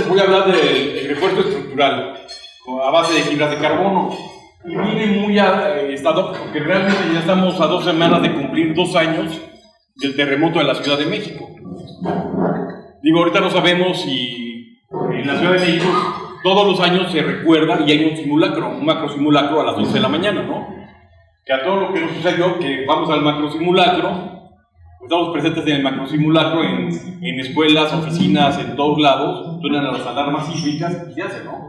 les voy a hablar del refuerzo estructural a base de fibras de carbono. Y viene muy estado, porque realmente ya estamos a 2 semanas de cumplir 2 años del terremoto de la Ciudad de México. Digo, ahorita no sabemos si en la Ciudad de México todos los años se recuerda y hay un simulacro, un macro simulacro a las 11 de la mañana, ¿no? Que a todo lo que nos sucedió, que vamos al macro simulacro, estamos presentes en el macro simulacro en escuelas, oficinas, en todos lados, suenan las alarmas sísmicas y se hace, ¿no?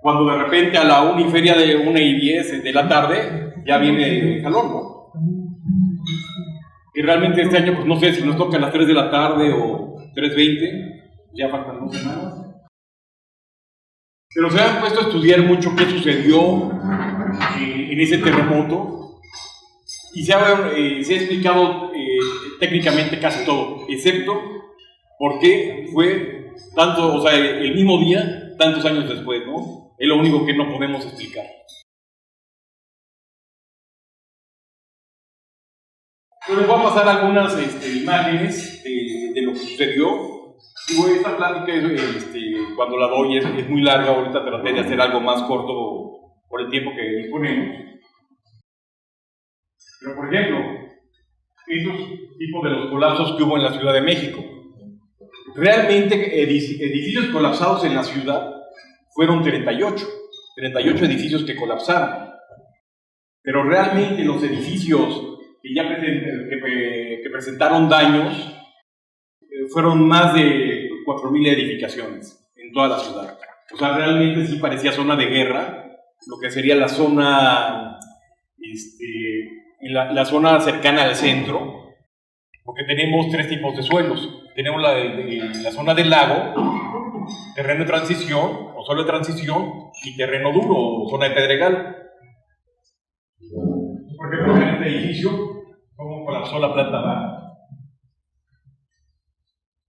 Cuando de repente a la 1:10 de 1:10 de la tarde ya viene el calor, ¿no? Y realmente este año, pues no sé si nos toca a las 3 de la tarde o 3:20, ya faltan 2 semanas. Pero se han puesto a estudiar mucho qué sucedió en ese terremoto y se ha explicado técnicamente casi todo, excepto por qué fue tanto, o sea, el mismo día, tantos años después, ¿no? Es lo único que no podemos explicar. Yo les voy a pasar algunas imágenes de lo que sucedió. Digo, esta plática, cuando la doy, es muy larga. Ahorita traté de hacer algo más corto por el tiempo que disponemos. Pero, por ejemplo, estos tipos de los colapsos que hubo en la Ciudad de México. Realmente, edificios colapsados en la ciudad fueron 38 edificios que colapsaron. Pero realmente los edificios que presentaron daños fueron más de 4,000 edificaciones en toda la ciudad. O sea, realmente sí parecía zona de guerra, lo que sería la zona, la zona cercana al centro, porque tenemos 3 tipos de suelos. Tenemos la zona del lago, terreno de transición o suelo de transición, y terreno duro o zona de pedregal. Por ejemplo, en este edificio, ¿cómo colapsó la planta baja?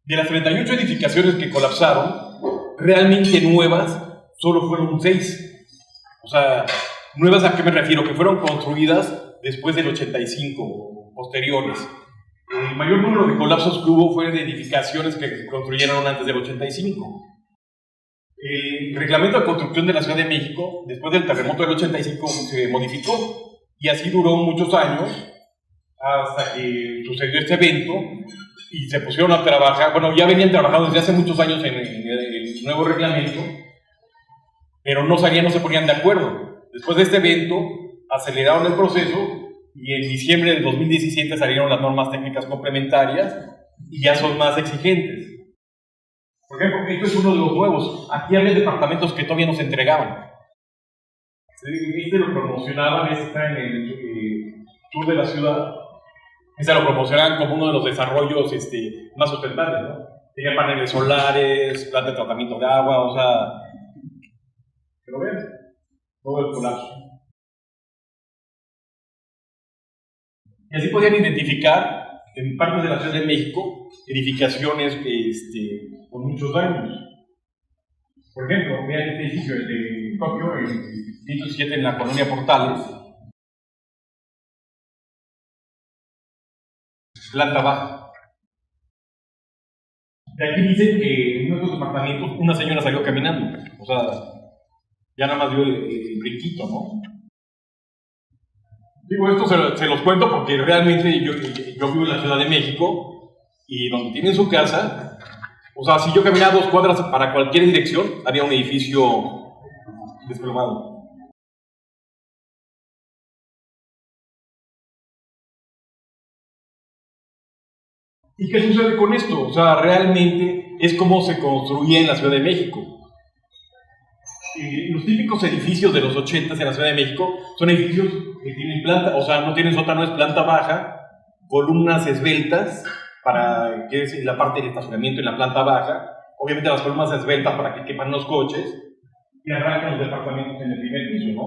De las 38 edificaciones que colapsaron, realmente nuevas solo fueron 6. O sea, nuevas, ¿a qué me refiero? Que fueron construidas después del 85, posteriores. El mayor número de colapsos que hubo fue de edificaciones que se construyeron antes del 85. El reglamento de construcción de la Ciudad de México, después del terremoto del 85, se modificó y así duró muchos años hasta que sucedió este evento y se pusieron a trabajar. Bueno, ya venían trabajando desde hace muchos años en el nuevo reglamento, pero no se ponían de acuerdo. Después de este evento, aceleraron el proceso y en diciembre del 2017 salieron las normas técnicas complementarias y ya son más exigentes. Por ejemplo, esto es uno de los nuevos. Aquí había departamentos que todavía no se entregaban. Lo promocionaban, está en el sur de la ciudad. Lo promocionaban como uno de los desarrollos más sustentables, ¿no? Tenía paneles solares, planta de tratamiento de agua, o sea... ¿Pero ven? Todo el colapso. Y así podían identificar en partes de la Ciudad de México edificaciones con muchos daños. Por ejemplo, vean este edificio, el de Tokio, el 107 en la colonia Portales, planta baja. De aquí dicen que en uno de los departamentos una señora salió caminando, o sea, ya nada más dio el brinquito, ¿no? Digo, esto se los cuento porque realmente yo vivo en la Ciudad de México y donde tienen su casa, o sea, si yo caminaba 2 cuadras para cualquier dirección, había un edificio desplomado. ¿Y qué sucede con esto? O sea, realmente es como se construía en la Ciudad de México. Los típicos edificios de los 80s en la Ciudad de México son edificios que tienen planta, o sea, no tienen sótano, es planta baja, columnas esbeltas, que es la parte del estacionamiento en la planta baja, obviamente las columnas esbeltas para que quepan los coches, y arrancan los departamentos en el primer piso, ¿no?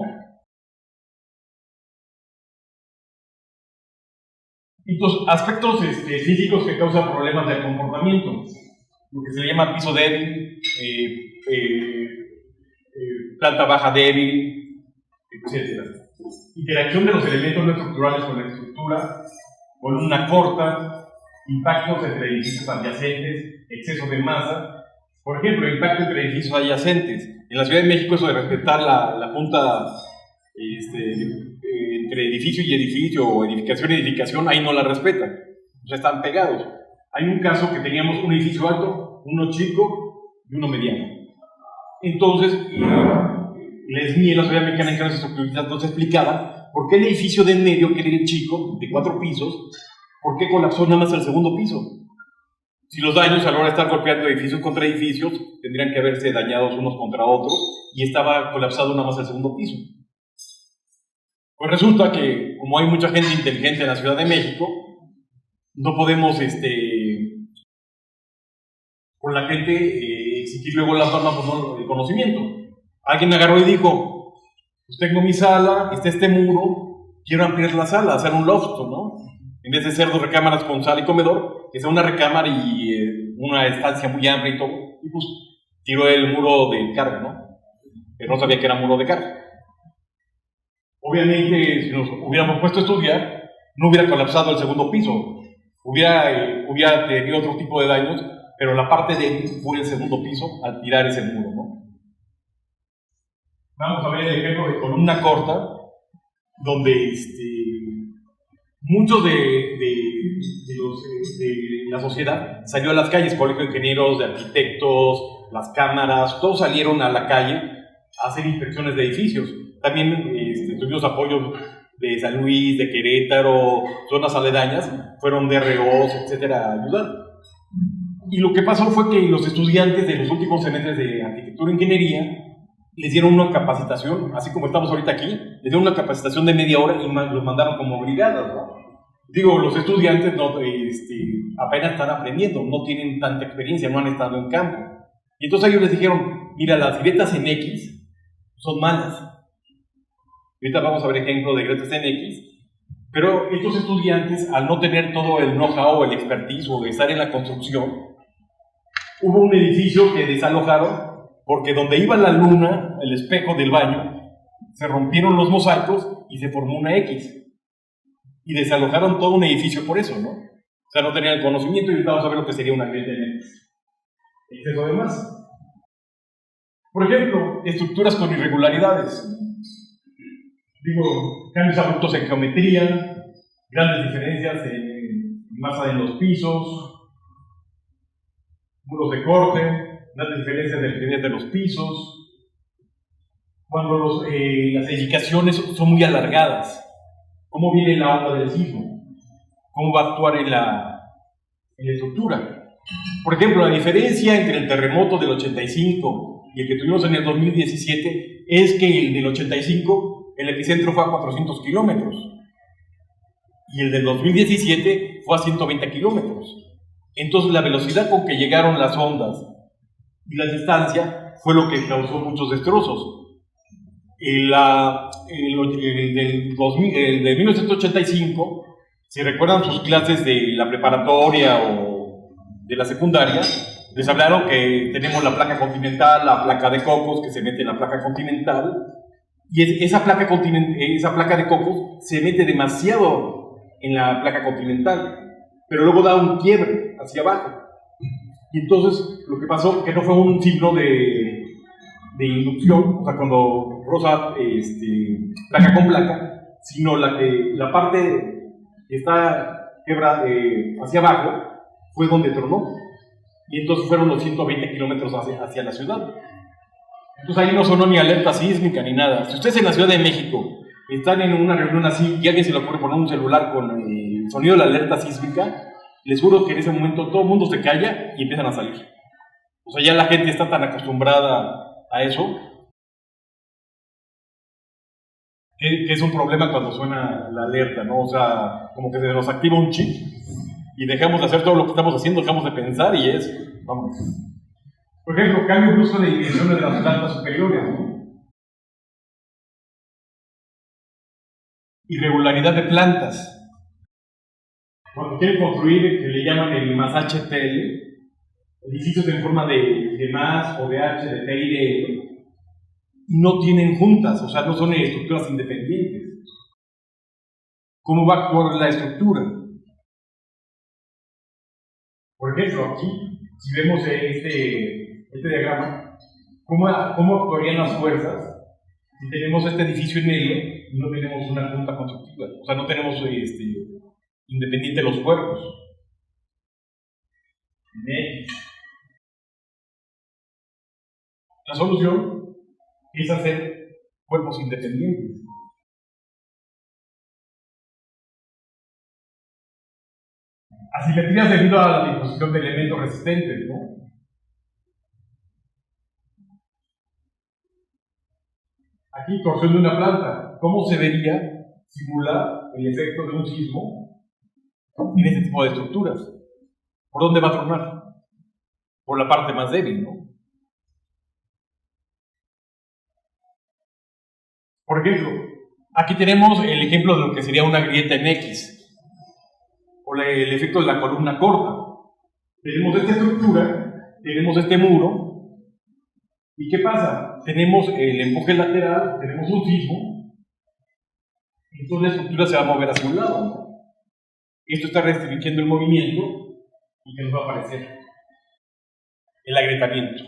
Y los aspectos físicos que causan problemas del comportamiento, lo que se le llama piso débil, planta baja débil, etc. Interacción de los elementos no estructurales con la estructura, columna corta, impactos entre edificios adyacentes, exceso de masa, Por ejemplo, el impacto entre edificios adyacentes. En la Ciudad de México eso de respetar la punta entre edificio y edificio, o edificación y edificación, ahí no la respetan. O sea, están pegados. Hay un caso que teníamos un edificio alto, uno chico y uno mediano. Entonces, Leslie en la Sociedad Mexicana de Ingenieros Estructuralistas nos explicaba por qué el edificio de en medio, que era el chico, de 4 pisos, por qué colapsó nada más el segundo piso. Si los daños a la hora de estar golpeando edificios contra edificios tendrían que haberse dañados unos contra otros y estaba colapsado nada más el segundo piso. Pues resulta que, como hay mucha gente inteligente en la Ciudad de México, no podemos con la gente exigir luego las normas o el conocimiento. Alguien me agarró y dijo, pues tengo mi sala, está este muro, quiero ampliar la sala, hacer un loft, ¿no? En vez de ser 2 recámaras con sala y comedor, que sea una recámara y una estancia muy amplia y todo, y pues tiró el muro de carga, ¿no? Pero no sabía que era muro de carga. Obviamente, si nos hubiéramos puesto a estudiar, no hubiera colapsado el segundo piso, hubiera tenido otro tipo de daños, pero la parte débil fue el segundo piso al tirar ese muro, ¿no? Vamos a ver el ejemplo de columna corta, donde muchos de la sociedad salió a las calles, colegio de ingenieros, de arquitectos, las cámaras, todos salieron a la calle a hacer inspecciones de edificios. También tuvimos apoyo de San Luis, de Querétaro, zonas aledañas, fueron DROs, etcétera, a ayudar. Y lo que pasó fue que los estudiantes de los últimos semestres de arquitectura e ingeniería les dieron una capacitación, así como estamos ahorita aquí, les dieron una capacitación de media hora y los mandaron como brigadas, ¿no? Digo, los estudiantes no, apenas están aprendiendo, no tienen tanta experiencia, no han estado en campo. Y entonces ellos les dijeron, mira, las grietas en X son malas. Ahorita vamos a ver ejemplo de grietas en X, pero estos estudiantes, al no tener todo el know-how, el expertise o estar en la construcción, hubo un edificio que desalojaron porque donde iba la luna, el espejo del baño, se rompieron los mosaicos y se formó una X. Y desalojaron todo un edificio por eso, ¿no? O sea, no tenían el conocimiento y ahorita vamos a ver lo que sería una grieta en X. Exceso de masa. Por ejemplo, estructuras con irregularidades. Digo, cambios abruptos en geometría, grandes diferencias en masa de los pisos, muros de corte, grandes diferencias de rigidez de los pisos. Cuando las edificaciones son muy alargadas, ¿cómo viene la onda del sismo? ¿Cómo va a actuar en la estructura? Por ejemplo, la diferencia entre el terremoto del 85 y el que tuvimos en el 2017 es que el del 85, el epicentro fue a 400 kilómetros y el del 2017 fue a 120 kilómetros. Entonces la velocidad con que llegaron las ondas y la distancia fue lo que causó muchos destrozos. El de 1985, si recuerdan sus clases de la preparatoria o de la secundaria, les hablaron que tenemos la placa continental, la placa de Cocos que se mete en la placa continental, y esa placa de Cocos se mete demasiado en la placa continental, pero luego da un quiebre hacia abajo. Y entonces lo que pasó que no fue un signo de inducción, o sea, cuando roza placa con placa, sino la parte que está quebrada hacia abajo fue donde tronó. Y entonces fueron los 120 kilómetros hacia la ciudad. Entonces ahí no sonó ni alerta sísmica ni nada. Si ustedes en la Ciudad de México están en una reunión así y alguien se le ocurre poner un celular con el sonido de la alerta sísmica, les juro que en ese momento todo el mundo se calla y empiezan a salir. O sea, ya la gente está tan acostumbrada a eso que es un problema cuando suena la alerta, ¿no? O sea, como que se nos activa un chip y dejamos de hacer todo lo que estamos haciendo, dejamos de pensar y vamos. Por ejemplo, cambio brusco de dimensiones de las plantas superiores, ¿no? Irregularidad de plantas. Cuando quieren construir, que le llaman el más HTL, edificios en forma de más o de H, de T y de L, no tienen juntas, o sea, no son estructuras independientes. ¿Cómo va a actuar la estructura? Por ejemplo, aquí, si vemos este diagrama, cómo actuarían las fuerzas si tenemos este edificio en L y no tenemos una punta constructiva. O sea, no tenemos independiente los cuerpos. En X. La solución es hacer cuerpos independientes. Asimetrías debido a la disposición de elementos resistentes, ¿no? Aquí, torsión de una planta. ¿Cómo se vería simular el efecto de un sismo en este tipo de estructuras? ¿Por dónde va a tronar? Por la parte más débil, ¿no? Por ejemplo, aquí tenemos el ejemplo de lo que sería una grieta en X, o el efecto de la columna corta. Tenemos esta estructura, tenemos este muro, ¿y qué pasa? Tenemos el empuje lateral, tenemos un sismo, entonces la estructura se va a mover hacia un lado, ¿no? Esto está restringiendo el movimiento, y ¿qué nos va a aparecer? El agrietamiento.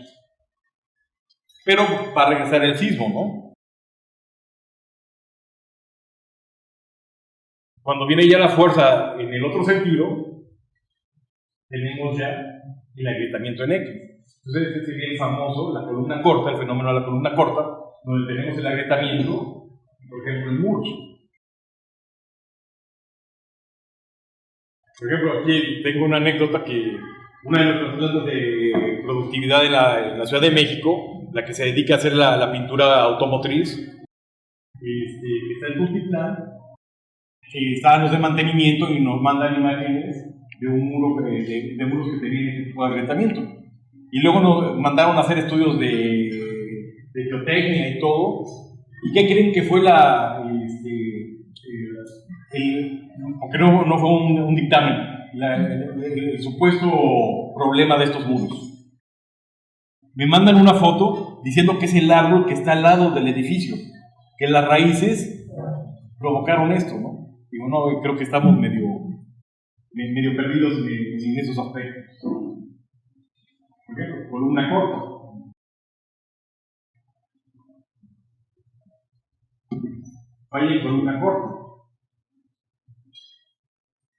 Pero va a regresar el sismo, ¿no? Cuando viene ya la fuerza en el otro sentido, tenemos ya el agrietamiento en X. Entonces, este sería el famoso, la columna corta, el fenómeno de la columna corta, donde tenemos el agrietamiento, por ejemplo, en muros. Por ejemplo, aquí tengo una anécdota que una de nuestras plantas de productividad en la Ciudad de México, la que se dedica a hacer la pintura automotriz, que está en Tultitlán, estaban los de mantenimiento y nos mandan imágenes de un muro de muros que tenían este tipo de agrietamiento. Y luego nos mandaron a hacer estudios de geotecnia y todo. ¿Y qué creen que fue porque no fue un dictamen, el supuesto problema de estos muros? Me mandan una foto diciendo que es el árbol que está al lado del edificio, que las raíces provocaron esto, ¿no? Digo, no, creo que estamos medio perdidos en esos aspectos. Por ejemplo, columna corta. Falla en columna corta.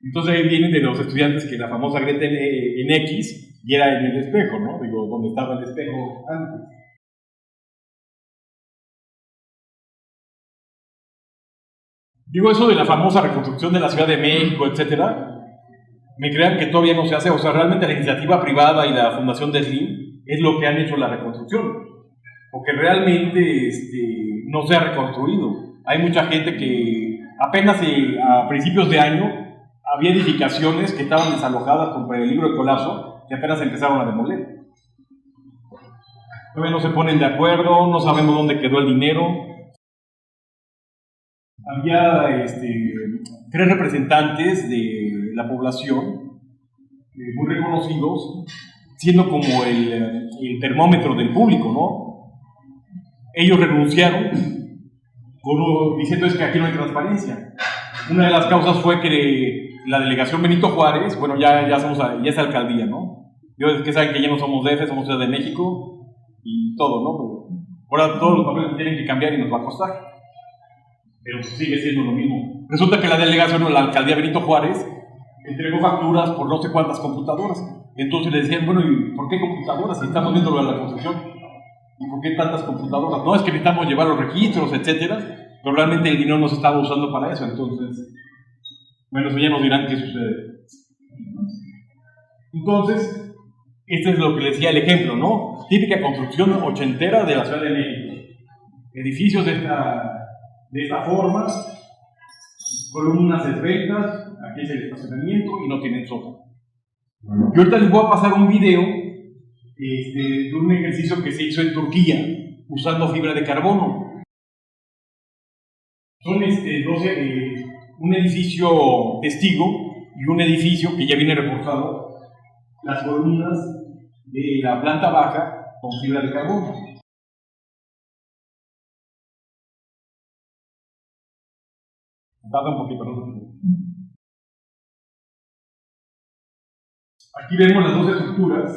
Entonces ahí vienen de los estudiantes que la famosa grieta en X y era en el espejo, ¿no? Digo, donde estaba el espejo antes. Digo, eso de la famosa reconstrucción de la Ciudad de México, etcétera, me crean que todavía no se hace. O sea, realmente la iniciativa privada y la fundación de Slim es lo que han hecho la reconstrucción, porque realmente no se ha reconstruido. Hay mucha gente que apenas a principios de año había edificaciones que estaban desalojadas con peligro de colapso que apenas empezaron a demoler. Todavía no se ponen de acuerdo, no sabemos dónde quedó el dinero. Había 3 representantes de la población muy reconocidos, siendo como el termómetro del público, ¿no? Ellos renunciaron diciendo es que aquí no hay transparencia. Una de las causas fue que la delegación Benito Juárez, bueno, ya es alcaldía, ¿no? Es que saben que ya no somos DF, somos Ciudad de México y todo, ¿no? Pero ahora todos los papeles tienen que cambiar y nos va a costar. Pero sigue siendo lo mismo. Resulta que la delegación o la alcaldía Benito Juárez entregó facturas por no sé cuántas computadoras. Entonces le decían, bueno, ¿y por qué computadoras? Si estamos viendo lo de la construcción. ¿Y por qué tantas computadoras? No, es que necesitamos llevar los registros, etcétera, pero realmente el dinero no se estaba usando para eso. Entonces, bueno, eso ya nos dirán qué sucede. Entonces, este es lo que les decía el ejemplo, ¿no? Típica construcción ochentera de la Ciudad de México. Edificios de esta forma, columnas esbeltas, aquí es el estacionamiento y no tienen sótano. Y ahorita les voy a pasar un video de un ejercicio que se hizo en Turquía usando fibra de carbono. Son un edificio testigo y un edificio que ya viene reforzado, las columnas de la planta baja con fibra de carbono. Tarda un poquito, ¿no? Aquí vemos las dos estructuras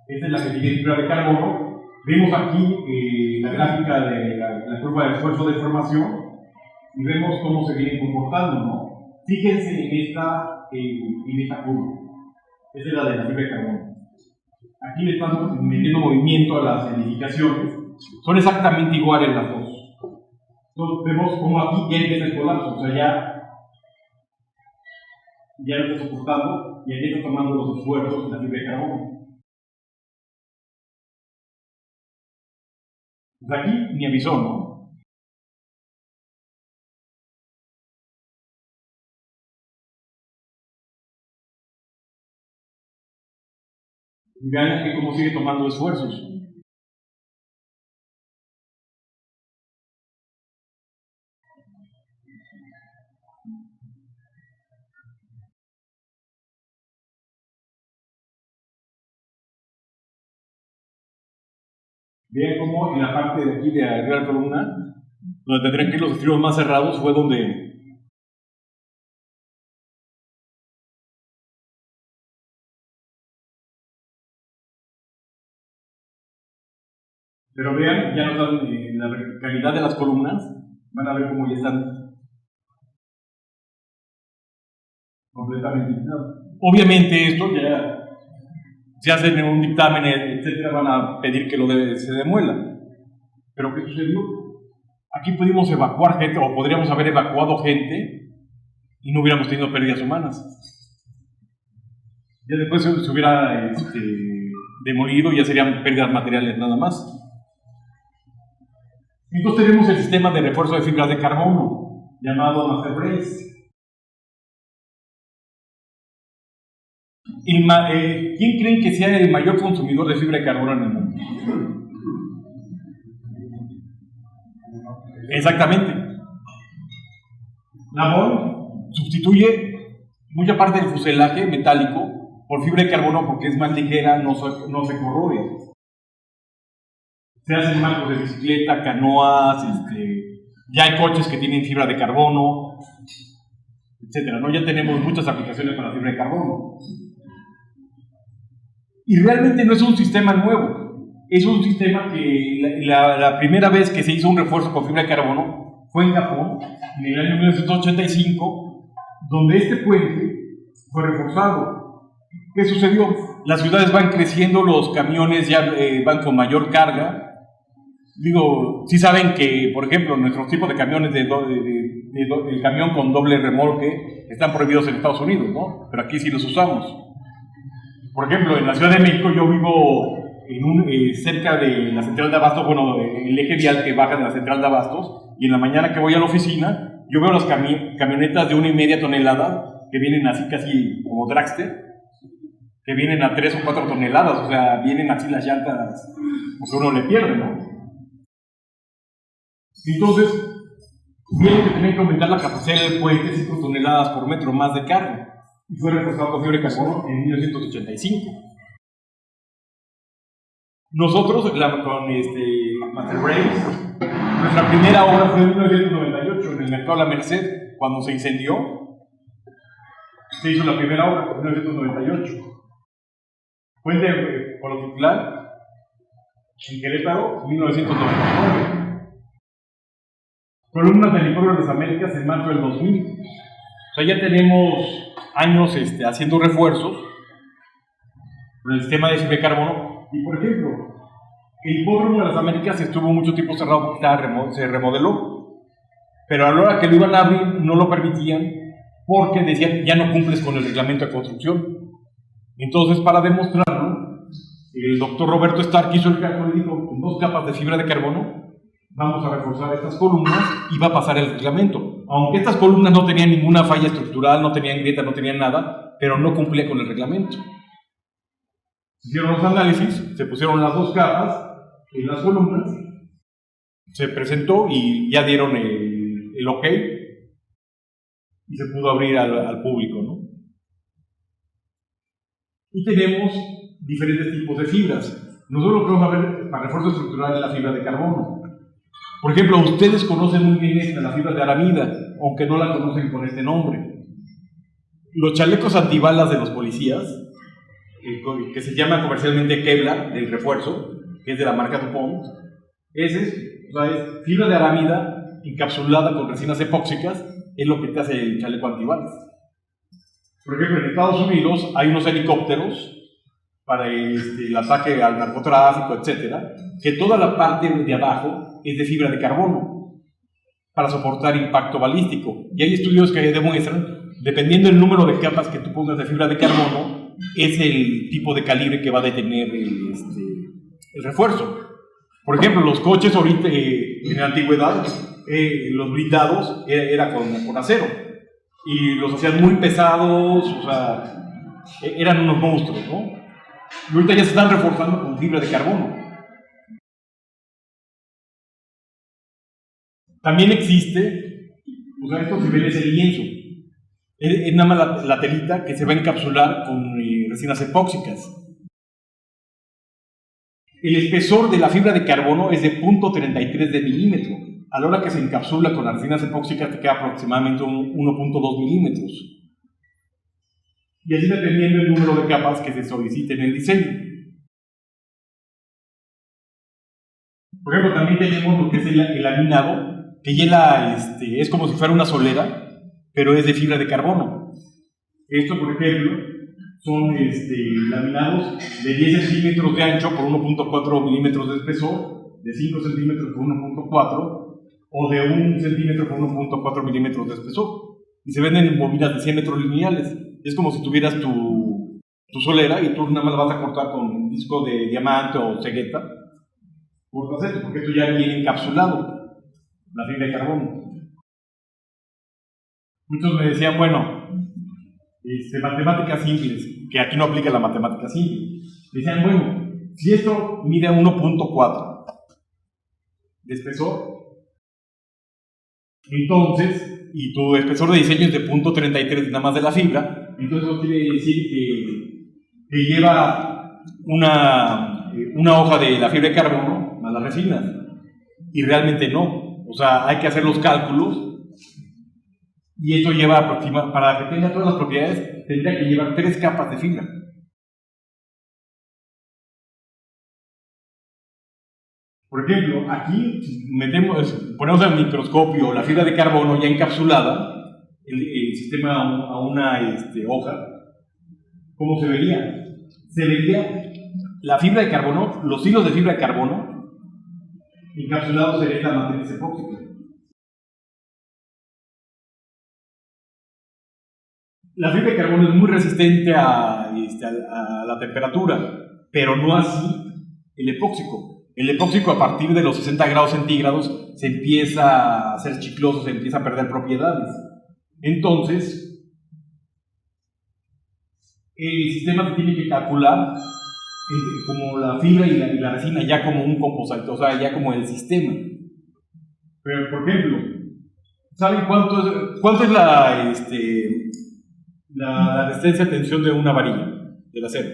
Esta es la que tiene fibra de carbono. Vemos aquí la gráfica de la curva de esfuerzo de formación y vemos cómo se viene comportando, ¿no? Fíjense en esta curva. Esta es la de la fibra de carbono. Aquí le estamos metiendo movimiento a las edificaciones. Son exactamente iguales las dos. Entonces vemos cómo aquí ya empieza el colapso, o sea, ya lo está soportando y ya está tomando los esfuerzos de la fibra de carbono. Pues aquí ni avisó, ¿no? Y vean que cómo sigue tomando esfuerzos. Vean cómo en la parte de aquí de arriba de la columna, donde tendrían que ir los estribos más cerrados, fue donde pero vean, ya nos dan la verticalidad de las columnas, van a ver cómo ya están completamente inclinados. Obviamente esto ya se hace en un dictamen, etcétera, van a pedir que se demuela. Pero ¿qué sucedió? Aquí pudimos evacuar gente, o podríamos haber evacuado gente, y no hubiéramos tenido pérdidas humanas. Ya después se hubiera demolido y ya serían pérdidas materiales nada más. Entonces tenemos el sistema de refuerzo de fibras de carbono, llamado Master Brace. ¿Quién creen que sea el mayor consumidor de fibra de carbono en el mundo? Exactamente. La Boeing sustituye mucha parte del fuselaje metálico por fibra de carbono porque es más ligera, no se corroe. Se hacen marcos de bicicleta, canoas, ya hay coches que tienen fibra de carbono, etcétera, ¿no? Ya tenemos muchas aplicaciones para la fibra de carbono. Y realmente no es un sistema nuevo, es un sistema que la primera vez que se hizo un refuerzo con fibra de carbono fue en Japón, en el año 1985, donde este puente fue reforzado. ¿Qué sucedió? Las ciudades van creciendo, los camiones ya van con mayor carga. Digo, sí saben que, por ejemplo, nuestros tipos de camiones, el camión con doble remolque, están prohibidos en Estados Unidos, ¿no? Pero aquí sí los usamos. Por ejemplo, en la Ciudad de México yo vivo cerca de la central de Abastos, bueno, el eje vial que baja de la central de Abastos, y en la mañana que voy a la oficina, yo veo las camionetas de 1,5 toneladas, que vienen así casi como dragster, que vienen a 3 o 4 toneladas, o sea, vienen así las llantas, porque uno le pierde, ¿no? Entonces, tienen que tener que aumentar la capacidad del puente 5 toneladas por metro más de carga. Y fue reforzado con fibra de carbono en 1985. Nosotros, con Master Brace, nuestra primera obra fue en 1998, en el mercado La Merced, cuando se incendió. Se hizo la primera obra en 1998. Puente Colotitulán, en Querétaro, 1999. Columnas del Hipódromo de las Américas en marzo del 2000. O sea, ya tenemos años haciendo refuerzos con el sistema de fibra de carbono. Y por ejemplo, el Hipódromo de las Américas estuvo mucho tiempo cerrado porque se remodeló. Pero a la hora que lo iban a abrir no lo permitían porque decían ya no cumples con el reglamento de construcción. Entonces, para demostrarlo, el doctor Roberto Stark hizo el cálculo y dijo, con 2 capas de fibra de carbono vamos a reforzar estas columnas y va a pasar el reglamento. Aunque estas columnas no tenían ninguna falla estructural, no tenían grieta, no tenían nada, pero no cumplía con el reglamento. Se hicieron los análisis, se pusieron las 2 capas en las columnas, se presentó y ya dieron el ok y se pudo abrir al público, ¿no? Y tenemos diferentes tipos de fibras. Nosotros podemos ver para refuerzo estructural la fibra de carbono. Por ejemplo, ustedes conocen muy bien la fibra de aramida, aunque no la conocen con este nombre. Los chalecos antibalas de los policías que se llama comercialmente Kevlar, del refuerzo, que es de la marca DuPont. O sea, es fibra de aramida encapsulada con resinas epóxicas, es lo que te hace el chaleco antibalas. Por ejemplo, en Estados Unidos hay unos helicópteros para el ataque al narcotráfico, etcétera, que toda la parte de abajo es de fibra de carbono para soportar impacto balístico. Y hay estudios que demuestran, dependiendo del número de capas que tú pongas de fibra de carbono, es el tipo de calibre que va a detener el refuerzo. Por ejemplo, los coches ahorita, en la antigüedad, los blindados era con acero. Y los hacían muy pesados, o sea, eran unos monstruos, ¿no? Y ahorita ya se están reforzando con fibra de carbono. También existe, o sea, estos niveles de lienzo. Es nada más la telita que se va a encapsular con resinas epóxicas. El espesor de la fibra de carbono es de 0.33 de milímetro. A la hora que se encapsula con las resinas epóxicas te queda aproximadamente 1.2 milímetros. Y así dependiendo del número de capas que se solicite en el diseño. Por ejemplo, también tenemos lo que es el laminado, que es como si fuera una solera, pero es de fibra de carbono. Esto, por ejemplo, son laminados de 10 centímetros de ancho por 1.4 milímetros de espesor, de 5 centímetros por 1.4, o de 1 centímetro por 1.4 milímetros de espesor. Y se venden en bobinas de 100 metros lineales. Es como si tuvieras tu solera y tú nada más la vas a cortar con un disco de diamante o cegueta. Cortas esto, porque esto ya viene encapsulado, la fibra de carbono. Muchos me decían, bueno, matemáticas simples, que aquí no aplica la matemática simple. Decían, bueno, si esto mide 1.4 de espesor, entonces, y tu espesor de diseño es de 0.33 nada más de la fibra, entonces eso quiere decir que lleva una hoja de la fibra de carbono a las resinas. Y realmente no. O sea, hay que hacer los cálculos y esto lleva para que tenga todas las propiedades, tendría que llevar 3 capas de fibra. Por ejemplo, aquí ponemos al microscopio la fibra de carbono ya encapsulada, el sistema a una hoja. ¿Cómo se vería? Se vería la fibra de carbono, los hilos de fibra de carbono encapsulados en esta matriz epóxica. La fibra de carbono es muy resistente a la temperatura, pero no así el epóxico. El epóxico a partir de los 60 grados centígrados se empieza a hacer chicloso, se empieza a perder propiedades. Entonces, el sistema tiene que calcular como la fibra y la resina ya como un composite, o sea, ya como el sistema. Pero, por ejemplo, ¿saben cuánto es la resistencia de tensión de una varilla del acero?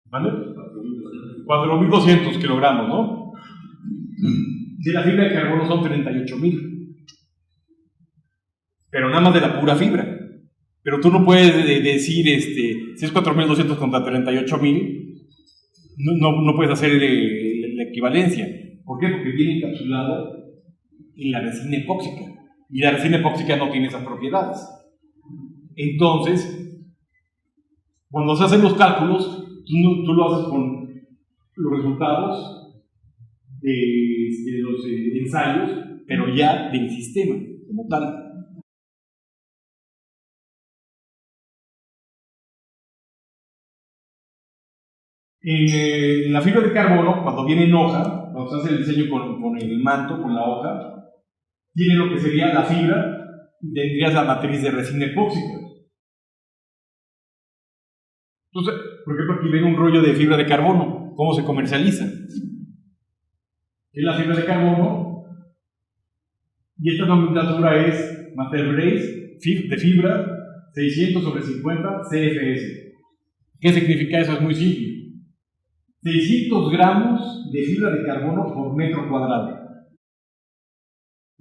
¿Vale? 4.200 kilogramos, ¿no? De la fibra de carbono son 38.000. Pero nada más de la pura fibra. Pero tú no puedes decir, si es 4.200 contra 38.000, no puedes hacer la equivalencia. ¿Por qué? Porque viene encapsulado en la resina epóxica. Y la resina epóxica no tiene esas propiedades. Entonces, cuando se hacen los cálculos, tú lo haces con los resultados de los ensayos, pero ya del sistema como tal. En la fibra de carbono, cuando viene en hoja, cuando se hace el diseño con el manto, con la hoja, tiene lo que sería la fibra y tendrías la matriz de resina epóxica. Entonces, por ejemplo, aquí ven un rollo de fibra de carbono. ¿Cómo se comercializa? Es la fibra de carbono y esta nomenclatura es Master Brace de fibra 600/50 CFS. ¿Qué significa eso? Es muy simple. 600 gramos de fibra de carbono por metro cuadrado.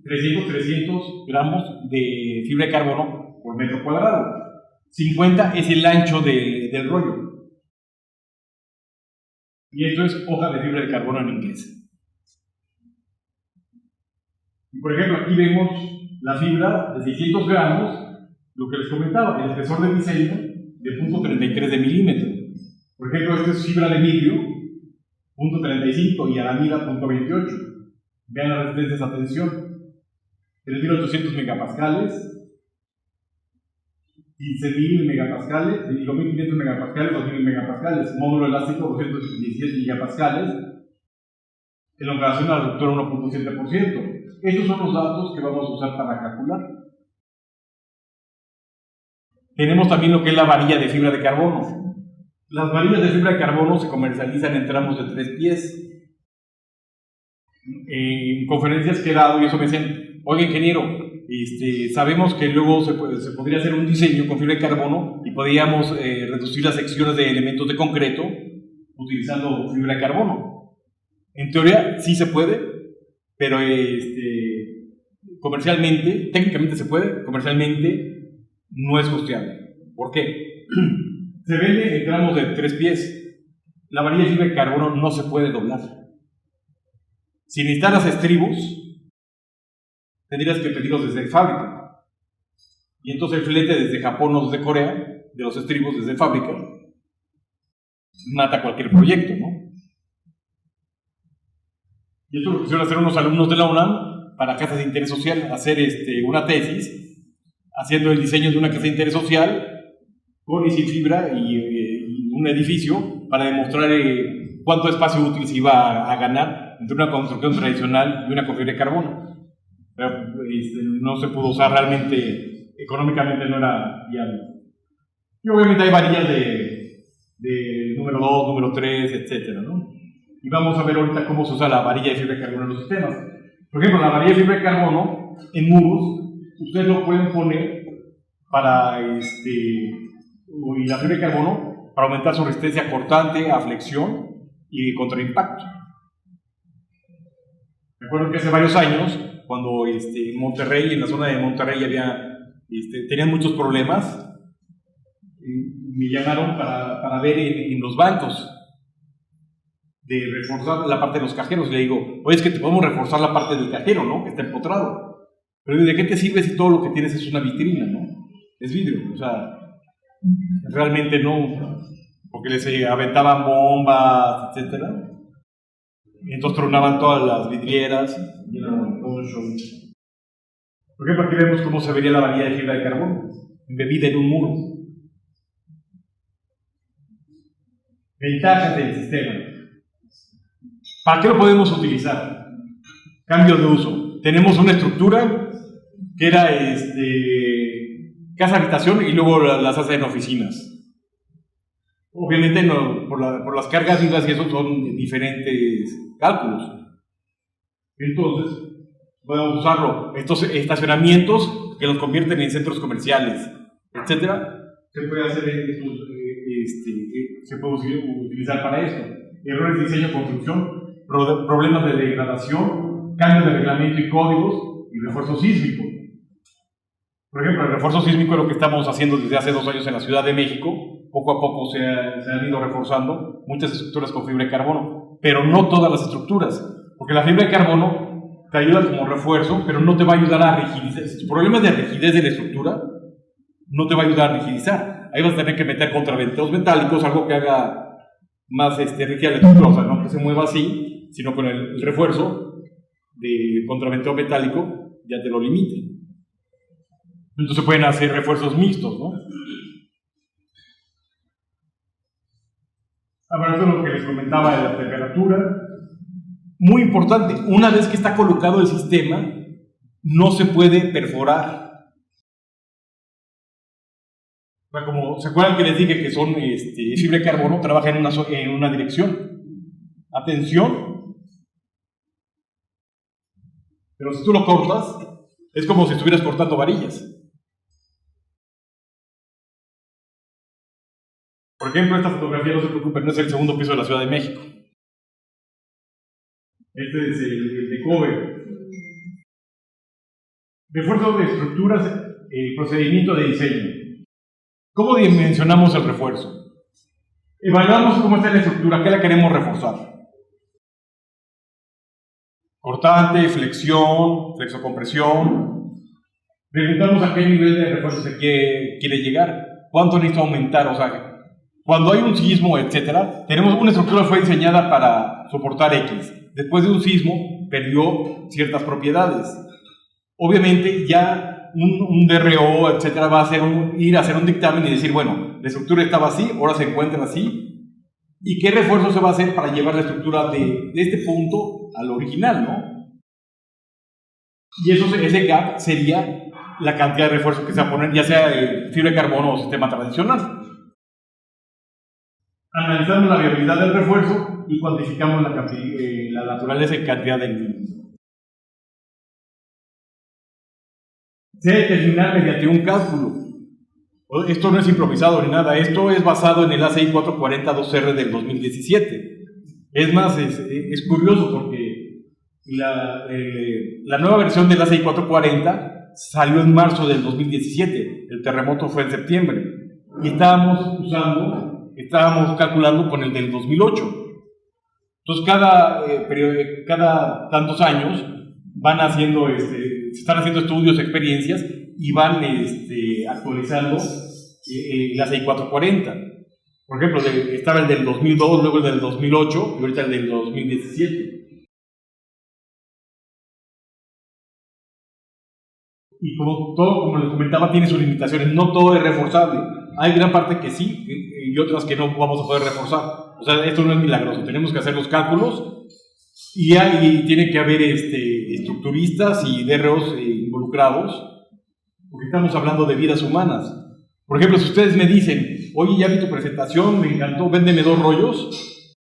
300 gramos de fibra de carbono por metro cuadrado. 50 es el ancho del rollo. Y esto es hoja de fibra de carbono en inglés. Y por ejemplo, aquí vemos la fibra de 600 gramos, lo que les comentaba, el espesor de diseño de 0.33 de milímetro. Por ejemplo, esta es fibra de vidrio, 0.35 y aramida 0.28. Vean las resistencias a tensión. 3.800 megapascales, 15.000 megapascales, 5.500 megapascales, 2.000 megapascales, módulo elástico 217 gigapascales, elongación de la ruptura 1.7%. Estos son los datos que vamos a usar para calcular. Tenemos también lo que es la varilla de fibra de carbono. Las varillas de fibra de carbono se comercializan en tramos de 3 pies. En conferencias que he dado, y eso me dicen, oye ingeniero, sabemos que luego se podría hacer un diseño con fibra de carbono y podríamos reducir las secciones de elementos de concreto utilizando fibra de carbono. En teoría sí se puede, pero comercialmente, técnicamente se puede, comercialmente no es costeable. ¿Por qué? Se vende en tramos de 3 pies. La varilla de fibra de carbono no se puede doblar. Si necesitas estribos, tendrías que pedirlos desde fábrica. Y entonces el flete desde Japón o desde Corea, de los estribos desde fábrica, mata cualquier proyecto, ¿no? Y esto lo quisieron hacer unos alumnos de la UNAM para casas de interés social, hacer una tesis, haciendo el diseño de una casa de interés social con y sin fibra y un edificio para demostrar cuánto espacio útil se iba a ganar entre una construcción tradicional y una con fibra de carbono. Pero no se pudo usar realmente, económicamente no era viable. Y obviamente hay varillas de número 2, número 3, etcétera, ¿no? Y vamos a ver ahorita cómo se usa la varilla de fibra de carbono en los sistemas. Por ejemplo, la varilla de fibra de carbono en muros, ustedes lo pueden poner para y la fibra de carbono para aumentar su resistencia cortante a flexión y contra impacto. Recuerdo que hace varios años, cuando en Monterrey, en la zona de Monterrey, tenían muchos problemas, me llamaron para ver en los bancos de reforzar la parte de los cajeros. Le digo, oye, es que te podemos reforzar la parte del cajero, ¿no? Que está empotrado. Pero ¿de qué te sirve si todo lo que tienes es una vitrina, ¿no? Es vidrio, o sea, realmente no, porque les aventaban bombas, etcétera. Y entonces tronaban todas las vidrieras, y era todo un show. Por ejemplo, aquí vemos cómo se vería la varilla de fibra de carbono, embebida en un muro. Ventajas del sistema. ¿Para qué lo podemos utilizar? Cambio de uso. Tenemos una estructura que era casa habitación y luego las hacen oficinas. Obviamente por las cargas vivas y eso son diferentes cálculos. Entonces, podemos usarlo. Estos estacionamientos que los convierten en centros comerciales, etcétera, se puede hacer se puede utilizar para esto. Errores de diseño y construcción, problemas de degradación, cambios de reglamento y códigos y refuerzo sísmico. Por ejemplo, el refuerzo sísmico es lo que estamos haciendo desde hace 2 años en la Ciudad de México. Poco a poco se han ido reforzando muchas estructuras con fibra de carbono, pero no todas las estructuras, porque la fibra de carbono te ayuda como refuerzo, pero no te va a ayudar a rigidizar. Si tu problema es de rigidez de la estructura, no te va a ayudar a rigidizar. Ahí vas a tener que meter contraventeos metálicos, algo que haga más rígida la estructura, o sea, no que se mueva así, sino con el refuerzo de contraventeo metálico ya te lo limite. Entonces pueden hacer refuerzos mixtos, ¿no? Ahora, esto es lo que les comentaba de la temperatura. Muy importante, una vez que está colocado el sistema, no se puede perforar. O sea, como se acuerdan que les dije que son fibra de carbono, trabaja en una dirección. Atención. Pero si tú lo cortas, es como si estuvieras cortando varillas. Por ejemplo, esta fotografía, no se preocupen, no es el segundo piso de la Ciudad de México. Este es el de Kobe. Refuerzo de estructuras, procedimiento de diseño. ¿Cómo dimensionamos el refuerzo? Evaluamos cómo está la estructura, qué la queremos reforzar. Cortante, flexión, flexocompresión. Preguntamos a qué nivel de refuerzo se quiere llegar, cuánto necesita aumentar, o sea, cuando hay un sismo, etcétera, tenemos una estructura que fue diseñada para soportar X. Después de un sismo, perdió ciertas propiedades. Obviamente, ya un DRO, etcétera, va a ir a hacer un dictamen y decir, bueno, la estructura estaba así, ahora se encuentra así, ¿y qué refuerzo se va a hacer para llevar la estructura de este punto al original, ¿no? Y ese gap sería la cantidad de refuerzo que se va a poner, ya sea fibra de carbono o sistema tradicional. Analizamos la viabilidad del refuerzo y cuantificamos la naturaleza y cantidad del mismo. Se determina mediante un cálculo. Esto no es improvisado ni nada, esto es basado en el ACI 440-2R del 2017. Es más, es curioso porque la nueva versión del ACI 440 salió en marzo del 2017, el terremoto fue en septiembre, y estábamos calculando con el del 2008. Entonces, cada tantos años se están haciendo estudios, experiencias, y van actualizando la 6440. Por ejemplo, estaba el del 2002, luego el del 2008 y ahorita el del 2017. Y como les comentaba, tiene sus limitaciones. No todo es reforzable. Hay gran parte que sí y otras que no vamos a poder reforzar. O sea, esto no es milagroso. Tenemos que hacer los cálculos y tiene que haber estructuristas y DROs involucrados, porque estamos hablando de vidas humanas. Por ejemplo, si ustedes me dicen, oye, ya vi tu presentación, me encantó, véndeme 2 rollos,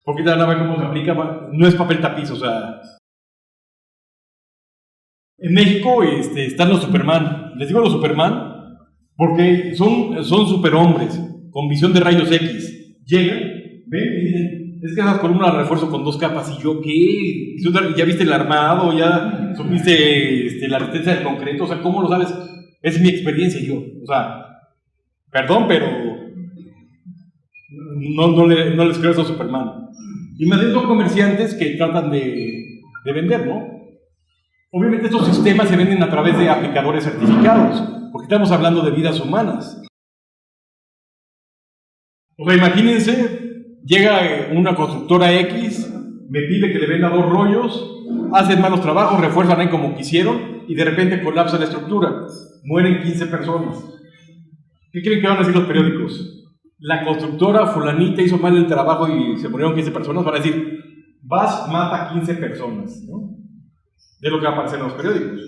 porque ya no ve cómo se aplica, no es papel tapiz, o sea. En México están los Superman. Les digo los Superman porque son superhombres con visión de rayos X. Llegan, ven y dicen, es que esas columnas las refuerzo con 2 capas. ¿Y yo qué? ¿Ya viste el armado? ¿Ya supiste la resistencia del concreto? O sea, ¿cómo lo sabes? Es mi experiencia. Y yo, o sea, perdón, pero no les creo a esos Superman. Y más bien son comerciantes que tratan de vender, ¿no? Obviamente estos sistemas se venden a través de aplicadores certificados, porque estamos hablando de vidas humanas. O sea, imagínense, llega una constructora X, me pide que le venda 2 rollos, hacen malos trabajos, refuerzan ahí como quisieron, y de repente colapsa la estructura. Mueren 15 personas. ¿Qué creen que van a decir los periódicos? La constructora fulanita hizo mal el trabajo y se murieron 15 personas. Van a decir, vas, mata 15 personas, ¿no? De lo que va a aparecer en los periódicos.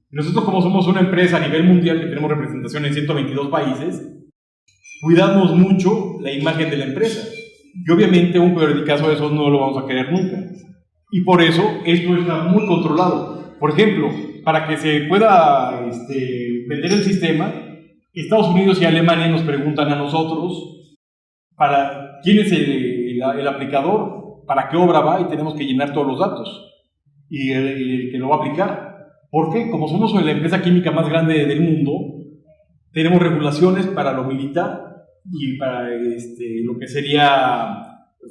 Y nosotros, como somos una empresa a nivel mundial que tenemos representación en 122 países, cuidamos mucho la imagen de la empresa. Y obviamente un periodicazo de esos no lo vamos a querer nunca. Y por eso esto está muy controlado. Por ejemplo, para que se pueda vender el sistema, Estados Unidos y Alemania nos preguntan a nosotros para quién es el aplicador, para qué obra va, y tenemos que llenar todos los datos. Y el que lo va a aplicar. Porque como somos la empresa química más grande del mundo, tenemos regulaciones para lo militar y para lo que sería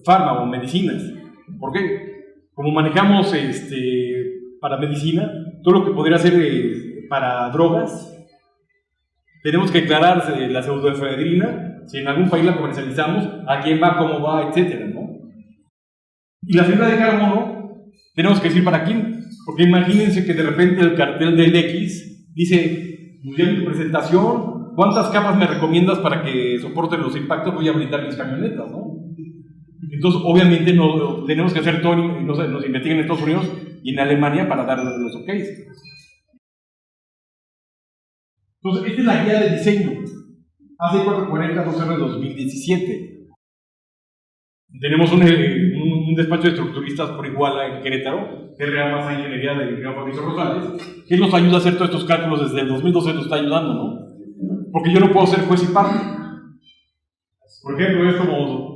fármaco, medicinas. ¿Por qué? Como manejamos para medicina, todo lo que podría ser para drogas, tenemos que declarar la pseudoefedrina, si en algún país la comercializamos, a quién va, cómo va, etcétera, ¿no? Y la fibra de carbono, tenemos que decir para quién, porque imagínense que de repente el cartel del X dice, muy bien, tu presentación, ¿cuántas capas me recomiendas para que soporten los impactos? Voy a blindar mis camionetas, ¿no? Entonces, obviamente, tenemos que hacer todo, nos investigan en Estados Unidos y en Alemania para dar los OK. Entonces, esta es la guía de diseño, ACI 440-2R 2017. Tenemos un despacho de estructuristas por Iguala en Querétaro, que Basa Ingeniería de ingeniero Fabricio Rosales, que nos ayuda a hacer todos estos cálculos desde el 2012, nos está ayudando, ¿no? Porque yo no puedo ser juez y parte. Por ejemplo, es como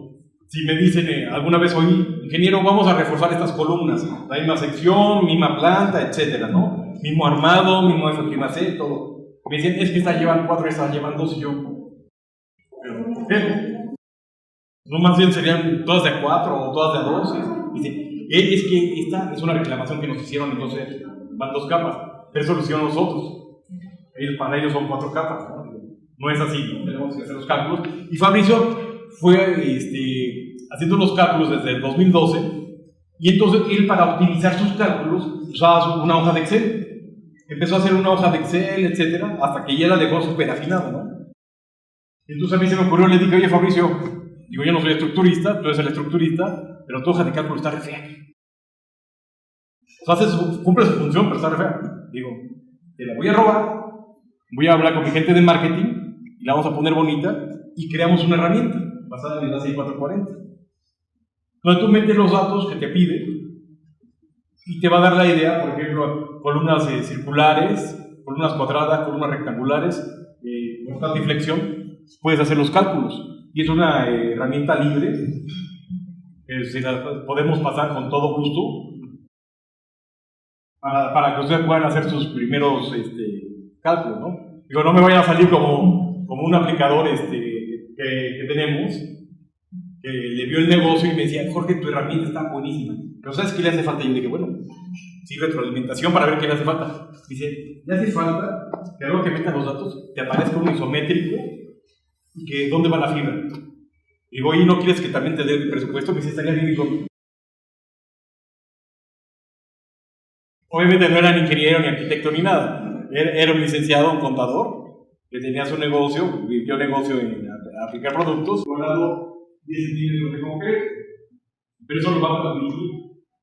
si me dicen alguna vez, oye, ingeniero, vamos a reforzar estas columnas, la misma sección, misma planta, etcétera, ¿no? Mismo armado, mismo FG+E, todo. Me dicen, es que estas llevan 4, estas llevan 2, y yo, No, más bien serían todas de a 4 o todas de a 2. Dice, es que esta es una reclamación que nos hicieron, entonces van 2 capas. Pero eso lo hicieron nosotros. Para ellos son 4 capas. No es así, ¿no? Tenemos que hacer los cálculos. Y Fabricio fue haciendo los cálculos desde el 2012. Y entonces él, para optimizar sus cálculos, usaba una hoja de Excel. Empezó a hacer una hoja de Excel, etcétera, hasta que ya la dejó súper afinada, ¿no? Entonces a mí se me ocurrió, le dije, oye Fabricio, digo, yo no soy estructurista, tú eres el estructurista, pero tu hoja de cálculo está re fea. O sea, cumple su función, pero está re fea. Digo, te la voy a robar, voy a hablar con mi gente de marketing, y la vamos a poner bonita, y creamos una herramienta basada en el ACI 440. Donde tú metes los datos que te pide, y te va a dar la idea, por ejemplo, columnas circulares, columnas cuadradas, columnas rectangulares, constante y flexión, puedes hacer los cálculos. Y es una herramienta libre, que se la podemos pasar con todo gusto, para que ustedes puedan hacer sus primeros cálculos, ¿no? Digo, no me vayan a salir como un aplicador que tenemos, que le vio el negocio y me decía, Jorge, tu herramienta está buenísima, pero ¿sabes qué le hace falta? Y yo dije, bueno, sí, retroalimentación para ver qué le hace falta. Dice, le hace falta que algo que meta los datos te aparezca un isométrico y que dónde va la fibra. Digo, ¿y no quieres que también te dé el presupuesto? Me dice, estaría bien. Digo, obviamente no era ni ingeniero ni arquitecto ni nada, era un licenciado, un contador, que tenía su negocio, vivió negocio en aplicar productos, cobrando 10 centímetros de concreto, pero eso nos va a transmitir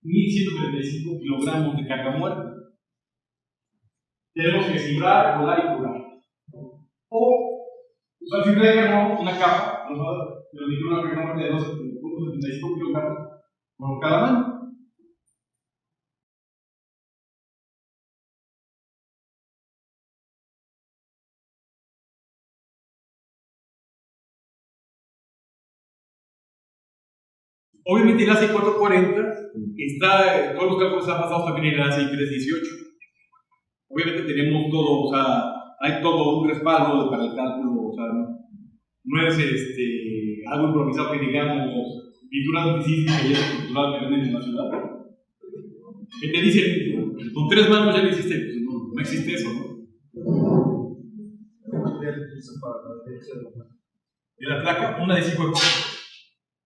1135 kilogramos de carga muerta. Tenemos que fibrar, colar y curar. O usar fibra de carbono, una capa, nos va a transmitir una carga muerta de 12.75 kilogramos por cada mano. Obviamente el ACI 440 está, todos los cálculos están basados también en el ACI 318. Obviamente tenemos todo, o sea, hay todo un respaldo para el cálculo, o sea, no es algo improvisado que digamos, pintura antisísmica y estructural que venden en la ciudad. Que te dicen, con 3 manos ya lo hiciste, pues no existe eso, ¿no? De la placa, una adhesivo epóxico,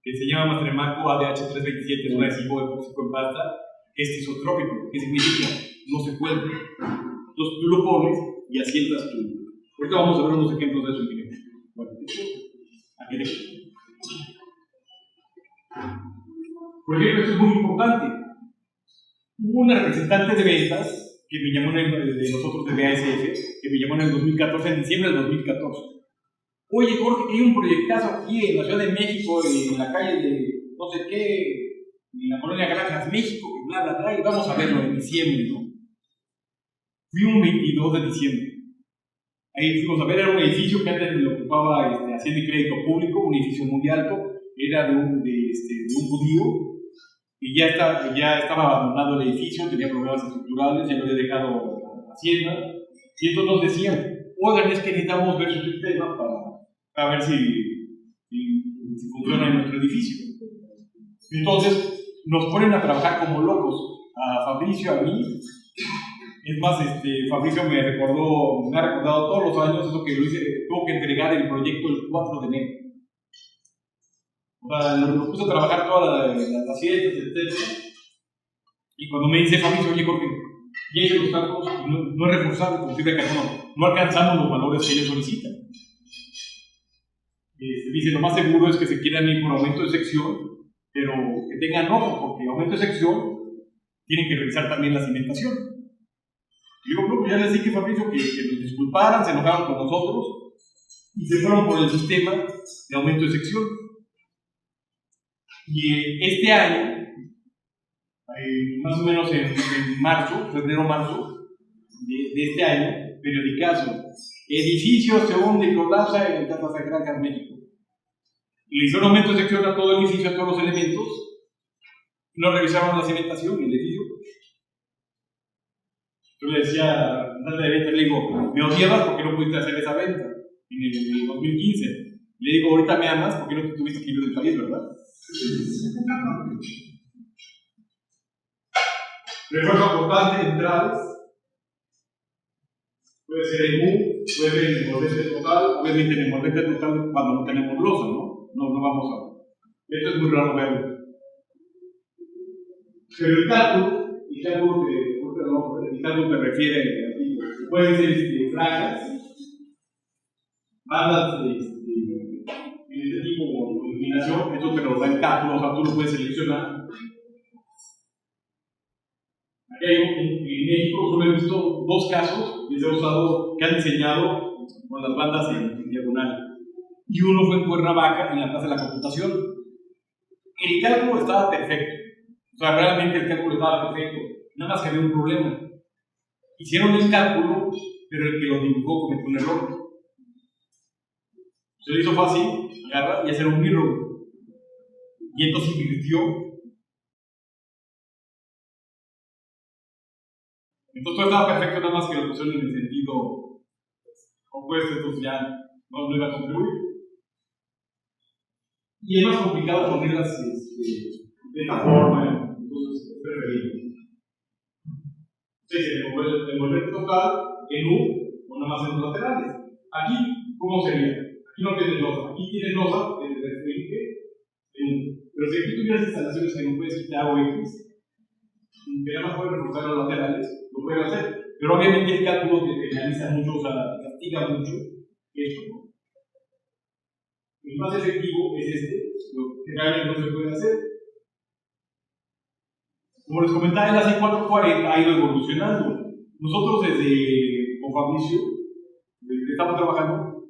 que se llama Mastermarco ADH327, es un adhesivo epóxico en pasta, que es isotrópico, que significa no se cuelga. Entonces tú lo pones y asientas tu. Ahorita vamos a ver unos ejemplos de eso, miren. Bueno, aquí le. Por ejemplo, esto es muy importante. Hubo una representante de ventas que me llamó de nosotros de BASF, que me llamó en el 2014, en diciembre del 2014. Oye, Jorge, que hay un proyectazo aquí en la Ciudad de México, en la calle de no sé qué, en la colonia Granjas, México, y bla, bla, bla, y vamos a verlo en diciembre, ¿no? Fui un 22 de diciembre. Ahí fuimos a ver, era un edificio que antes lo ocupaba Hacienda y Crédito Público, un edificio muy alto, era de un judío, y ya estaba abandonado el edificio, tenía problemas estructurales, ya lo había dejado Hacienda, y entonces nos decían, oigan, es que necesitamos ver su sistema para ver si funciona en nuestro edificio. Entonces nos ponen a trabajar como locos, a Fabricio, a mí. Es más, Fabricio me ha recordado todos los años eso que lo hice, tuvo que entregar el proyecto el 4 de enero. O sea, nos puso a trabajar todas las fiestas, etc. Y cuando me dice Fabricio, oye Jorge, ya hice los cálculos, no es reforzable con fibra de carbono, no alcanzamos los valores que ellos solicitan. Dice, lo más seguro es que se quieran ir por aumento de sección, pero que tengan ojo, porque aumento de sección tienen que revisar también la cimentación. Digo, no, ya les dije, Fabricio, que nos disculparan, se enojaron con nosotros y se fueron por el sistema de aumento de sección. Y este año, más o menos en marzo, febrero-marzo de este año, periodicazo, edificio se hunde y colapsa en Terras de Granjas, México. Le hicieron aumento de sección a todo el edificio, a todos los elementos, no revisaron la cimentación y el edificio. Yo le decía a la de venta, le digo, me odiabas porque no pudiste hacer esa venta en el 2015. Le digo, ahorita me amas porque no te tuviste que ir del país, ¿verdad? Refuerzo importante, entradas. Puede ser en U, puede ser en envolvente total, obviamente en envolvente total cuando no tenemos losa, ¿no? No vamos a. Esto es muy raro verlo. Pero el cálculo te refiere, puede ser franjas, bandas de este tipo o inclinación, esto te lo da el cálculo, o sea, tú lo puedes seleccionar. Aquí hay en México solo he visto 2 casos que se han usado, que han diseñado con las bandas en diagonal. Y uno fue en Cuernavaca, en la Plaza de la Computación. El cálculo estaba perfecto. O sea, realmente el cálculo estaba perfecto. Nada más que había un problema. Hicieron el cálculo, pero el que lo dibujó cometió un error. Se le hizo fácil agarrar y hacer un mirror. Y entonces invirtió. Entonces todo estaba perfecto, nada más que lo pusieron en el sentido opuesto, entonces ya no iba a contribuir. Y es más complicado ponerlas de esta forma, entonces es preferible. Entonces, el envolvente total en U o nada más en los laterales. Aquí, ¿cómo sería? Aquí no tienes losa, aquí tienes losa desde el frente en U. Pero si aquí tuvieras instalaciones que no puedes quitar o X, que nada más puedes reforzar los laterales, lo puedes hacer. Pero obviamente el cálculo te penaliza mucho, o sea, te castiga mucho esto, ¿no? El más efectivo es lo que realmente no se puede hacer. Como les comentaba, el AC440 ha ido evolucionando. Nosotros con Fabricio, estamos trabajando,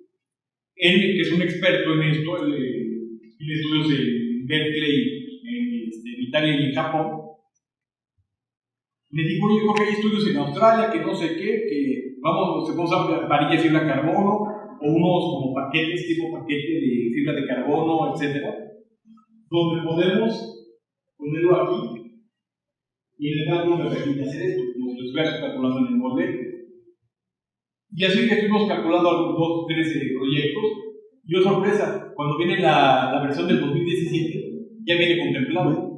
él que es un experto en esto, tiene estudios en Berkeley, en Italia y en Japón. Me dijo, yo creo que hay estudios en Australia, que no sé qué, que se puede usar varilla de fibra de carbono, o unos como paquetes, tipo paquete de fibra de carbono, etc. Donde podemos ponerlo aquí y en el cálculo me permite hacer esto, como si lo estuviera calculando en el envolvente. Y así que estuvimos calculando algunos 2 o 3 proyectos, y oh sorpresa, cuando viene la versión del 2017, ya viene contemplado.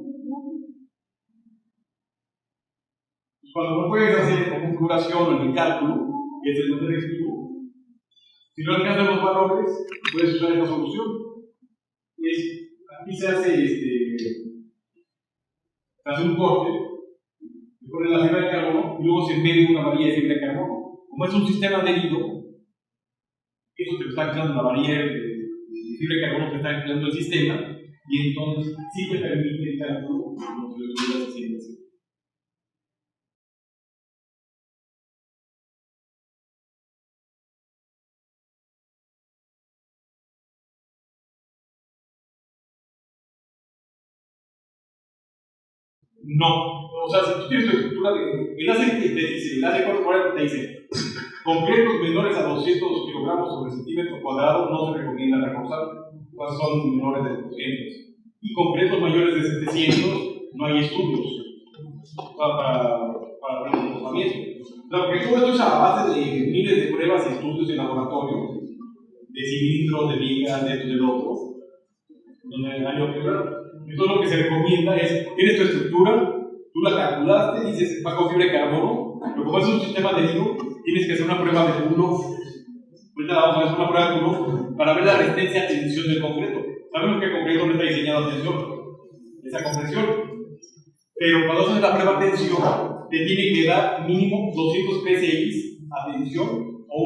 Cuando no puedes hacer la configuración o el cálculo, que es el más efectivo, si no alcanzas los valores, puedes usar esta solución. Aquí se hace un corte, se pone la fibra de carbono y luego se mete una varilla de fibra de carbono. Como es un sistema adherido, eso te lo está anclando la varilla de fibra de carbono, te está anclando el sistema, y entonces sí te permite el cálculo como si lo estuvieras haciendo así. No, o sea, si tú tienes tu estructura el ACE que te dice, el ACE 440 te dice, concretos menores a 200 kilogramos sobre centímetro cuadrado no se recomienda reforzar, pues son menores de 200. Y concretos mayores de 700 no hay estudios para reforzamiento. O sea, porque todo esto es a base de miles de pruebas y estudios de laboratorio, de cilindros, de vigas, de esto y del otro, donde hay observado. Entonces lo que se recomienda es, tienes tu estructura, tú la calculaste, dices, va con fibra de carbono, pero como es un sistema adherido, tienes que hacer una prueba de bulo. Ahorita vamos a hacer una prueba de bulo para ver la resistencia a tensión del concreto. Sabemos que el concreto no está diseñado a tensión, esa compresión. Pero cuando haces la prueba de tensión, te tiene que dar mínimo 200 psi a tensión o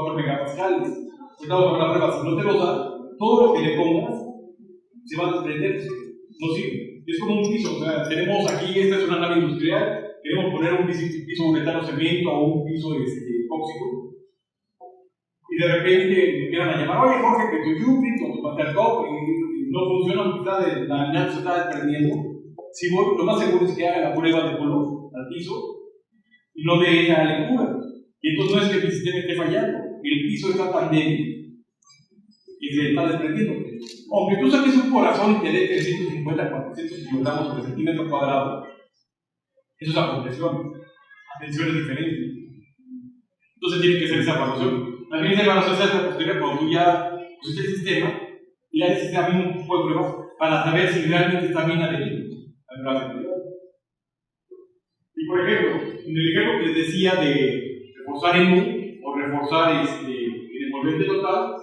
1.4 megapascales. Ahorita vamos a ver la prueba, si no te lo da, todo lo que le pongas se va a desprender. No sirve. Es como un piso, o sea, tenemos aquí, esta es una nave industrial, queremos poner un piso uretano cemento o un piso tóxico. Y de repente me empiezan a llamar, oye Jorge, que tu Jupiter con tu Mastercop no funciona, quizás la laminado se está desprendiendo. Si voy, lo más seguro es que haga la prueba de color al piso y no de esa lectura. Y entonces no es que el sistema esté fallando, el piso está tan débil que se está desprendiendo. Aunque tú saques un corazón y te dé 350, 400 kilogramos por centímetro cuadrado, eso es la compresión. La tensión es diferente. Entonces tiene que ser esa evaluación. También esa evaluación se hace posterior cuando tú ya pusiste el sistema y le haces también un tipo de pruebas para saber si realmente está bien adherido al grado anterior. Y por ejemplo, en el ejemplo que les decía de reforzar en U o reforzar en el envolvente total,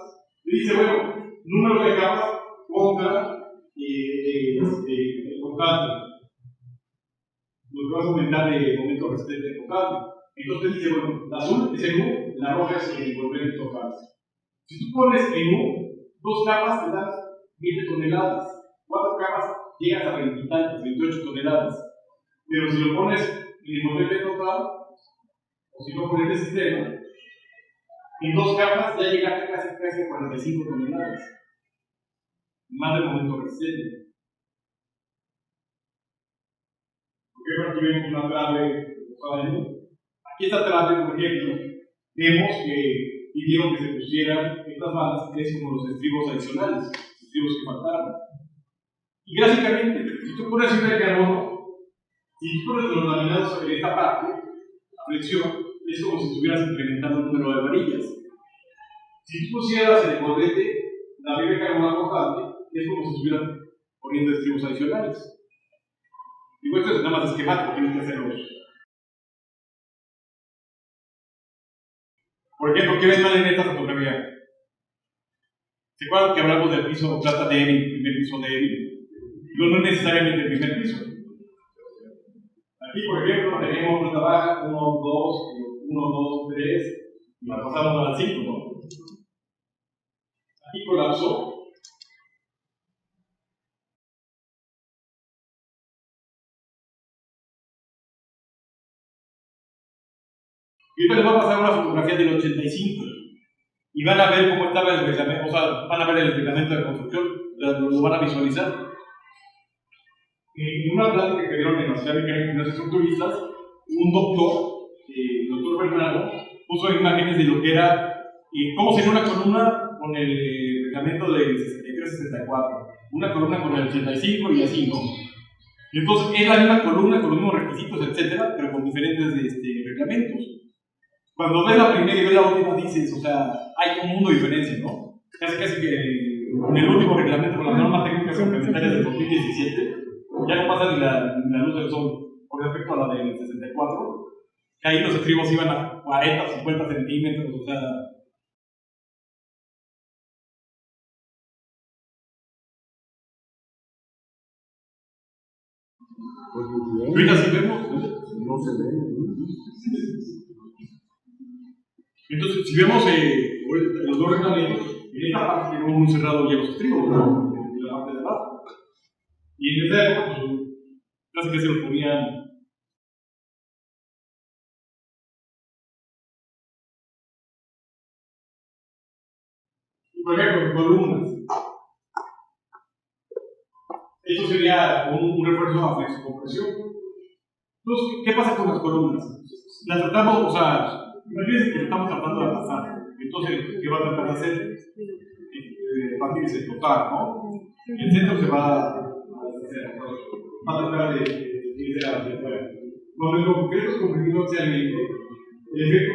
le dice, bueno, número de capas contra el constante. Lo que vas a aumentar de momento resistente del constante. Entonces dice, bueno, la azul es en U, la roja es el envolvente total. Si tú pones en U 2 capas, te das 20 toneladas. 4 capas, llegas a 20 y tantas, 28 toneladas. Pero si lo pones en el envolvente total, o si lo pones en el sistema, en 2 capas ya llegaste casi a 45 toneladas. Más del momento resistente. Porque aquí vemos una trave usada en U. Aquí esta trave, por ejemplo, vemos que pidieron que se pusieran estas bandas, que es como los estribos adicionales, los estribos que faltaron. Y básicamente, si tú pones fibra de carbono, si tú pones los laminados en esta parte, la flexión, es como si estuvieras incrementando el número de varillas. Si tú pusieras el envolvente, la fibra de carbono constante, es como si estuvieras poniendo estribos adicionales. Digo, esto es nada más esquemático, tienes que hacerlo. Por ejemplo, ¿qué ves mal en esta fotografía? ¿Se acuerdan que hablamos del piso plata débil, primer piso débil? No es necesariamente el primer piso. Aquí, por ejemplo, tenemos planta baja, 1, 2, 3, y la pasamos a la 5, ¿no? Aquí colapsó. Y ahorita les va a pasar una fotografía del 85 y van a ver cómo estaba el reglamento, o sea, van a ver el reglamento de construcción, lo van a visualizar. En una plática que dieron en la Ciudad Mecánica de los Estructuristas, un doctor, el doctor Bernardo, puso imágenes de lo que era, cómo sería una columna con el reglamento del 63-64, una columna con el 85 y así, ¿no? Y entonces es la misma columna con los mismos requisitos, etcétera, pero con diferentes reglamentos. Cuando ves la primera y ves la última, dices, o sea, hay un mundo de diferencia, ¿no? Casi que en el último reglamento con las normas técnicas complementarias del 2017, ya no pasa ni la luz del sol con respecto a la del 64, que ahí los estribos iban a 40 o 50 centímetros, o sea. Ahorita sí vemos, no se ve. Entonces, si vemos los dos reglamentos, en esta parte tenemos muy cerrado ya los estribos, ¿no? En la parte de abajo. Y en esa época, pues, casi que se los ponían. Por ejemplo, columnas. Esto sería un refuerzo a flexocompresión. Entonces, ¿qué pasa con las columnas? Las tratamos, o sea, imagínense que estamos tratando de pasar. Entonces, ¿qué va a tratar de hacer? Partirse total, ¿no? El centro se va a tratar de irse hacia afuera. Cuando el concreto es comprimido axialmente, el efecto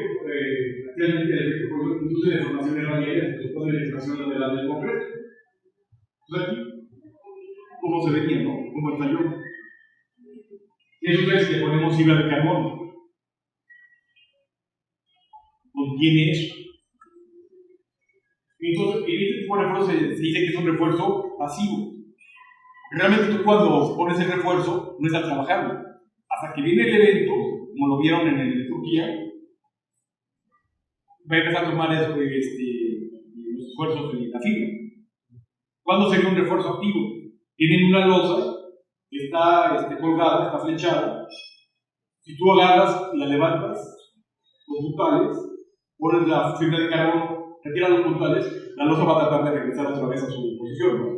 produce deformaciones radiales después de la integración lateral del concreto. Entonces, aquí, ¿cómo se venía, no? ¿Cómo estalló? Eso es que ponemos fibra de carbono. Contiene eso. Entonces, en este tipo de refuerzo se dice que es un refuerzo pasivo. Realmente tú cuando pones el refuerzo no estás trabajando. Hasta que viene el evento, como lo vieron en el de Turquía, va a empezar a tomar los esfuerzos de la fibra. ¿Cuándo sería un refuerzo activo? Tienen una losa que está colgada, está flechada. Si tú agarras, la levantas, los puntales, pones la fibra de carbono, retiras los puntales, la losa va a tratar de regresar otra vez a su posición, ¿no?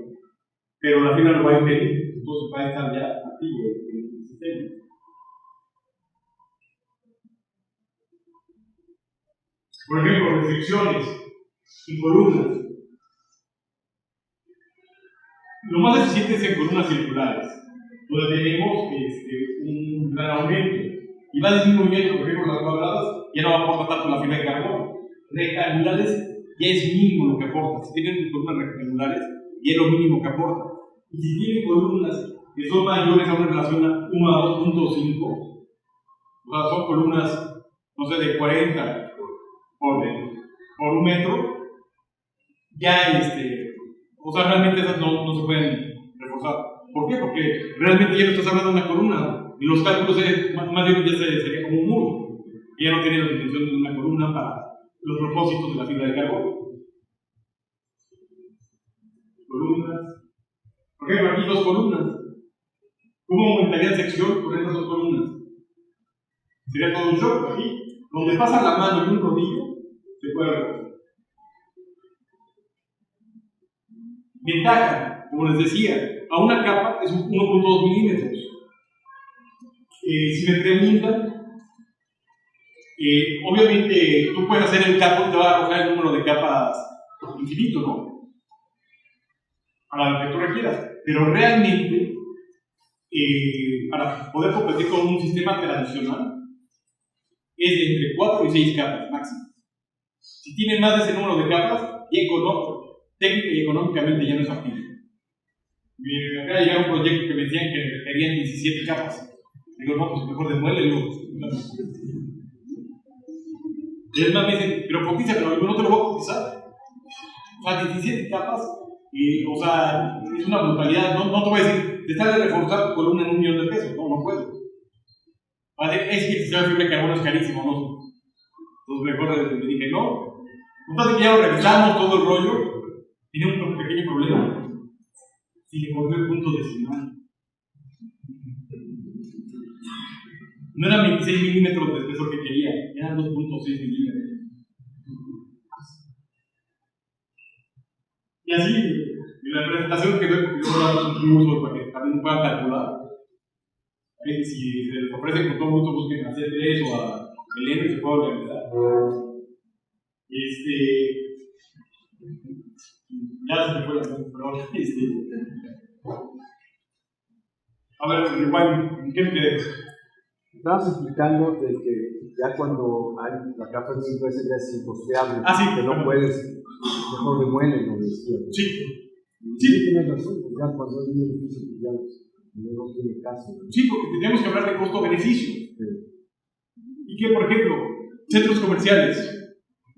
Pero la fibra lo va a impedir, entonces va a estar ya activo el sistema. Por ejemplo, restricciones y columnas. Lo más eficiente es en columnas circulares, donde tenemos un gran aumento y va disminuyendo, por ejemplo, las cuadradas ya no aporta tanto la fibra de carbono. Rectangulares ya es mínimo lo que aporta. Si tienen columnas rectangulares, y es lo mínimo que aporta. Y si tiene columnas que son mayores a una relación 1 a 2.5, o sea, son columnas, no sé, de 40 por 1 metro, ya, o sea, realmente esas no se pueden reforzar. ¿Por qué? Porque realmente ya no estás hablando de una columna, y los cálculos más bien ya sería como un muro, y ya no tiene la dimensión de una columna para los propósitos de la fibra de carbono. Columnas. Por ejemplo, aquí 2 columnas. ¿Cómo aumentaría sección con estas 2 columnas? Sería todo un shock aquí. Donde pasa la mano y un rodillo, se puede ver. Ventaja, como les decía, a una capa es 1.2 milímetros. Si me preguntan, obviamente tú puedes hacer el cálculo y te va a arrojar el número de capas infinito, ¿no? Para lo que tú requieras. Pero realmente, para poder competir con un sistema tradicional, es de entre 4 y 6 capas máximo. Si tiene más de ese número de capas, técnica y económicamente ya no es factible. Acá llega un proyecto que me decían que requerían 17 capas. Digo, no, pues mejor desmuélelo. Y es más, me dicen, pero cotiza, pero no te lo voy a cotizar. O sea, 17 capas, o sea, es una brutalidad. No te voy a decir, te sale de reforzar tu columna en $1 millón. No puedo. Es que el sistema de fibra de carbono es carísimo, ¿no? Entonces mejor le dije, no. Entonces que ya lo revisamos todo el rollo, tiene un pequeño problema. Si le corté el punto decimal. No eran 26 milímetros de espesor que quería, eran 2.6 milímetros. Y así, en la presentación que doy, porque yo damos un uso para que también puedan calcular. Si se les ofrece con todo gusto, busquen a C3 o a Elena y se puede organizar. Ya se me fue la pregunta, perdón. A ver, igual, ¿qué me quedé? Estabas explicando de que ya cuando hay la capa de 5S ya es imposteable, sí, que no puedes, mejor demuelen, lo decía. Sí. Tienes razón, ya cuando es un edificio que ya no tiene caso. Sí, porque tenemos que hablar de costo-beneficio. Sí. Y que, por ejemplo, centros comerciales.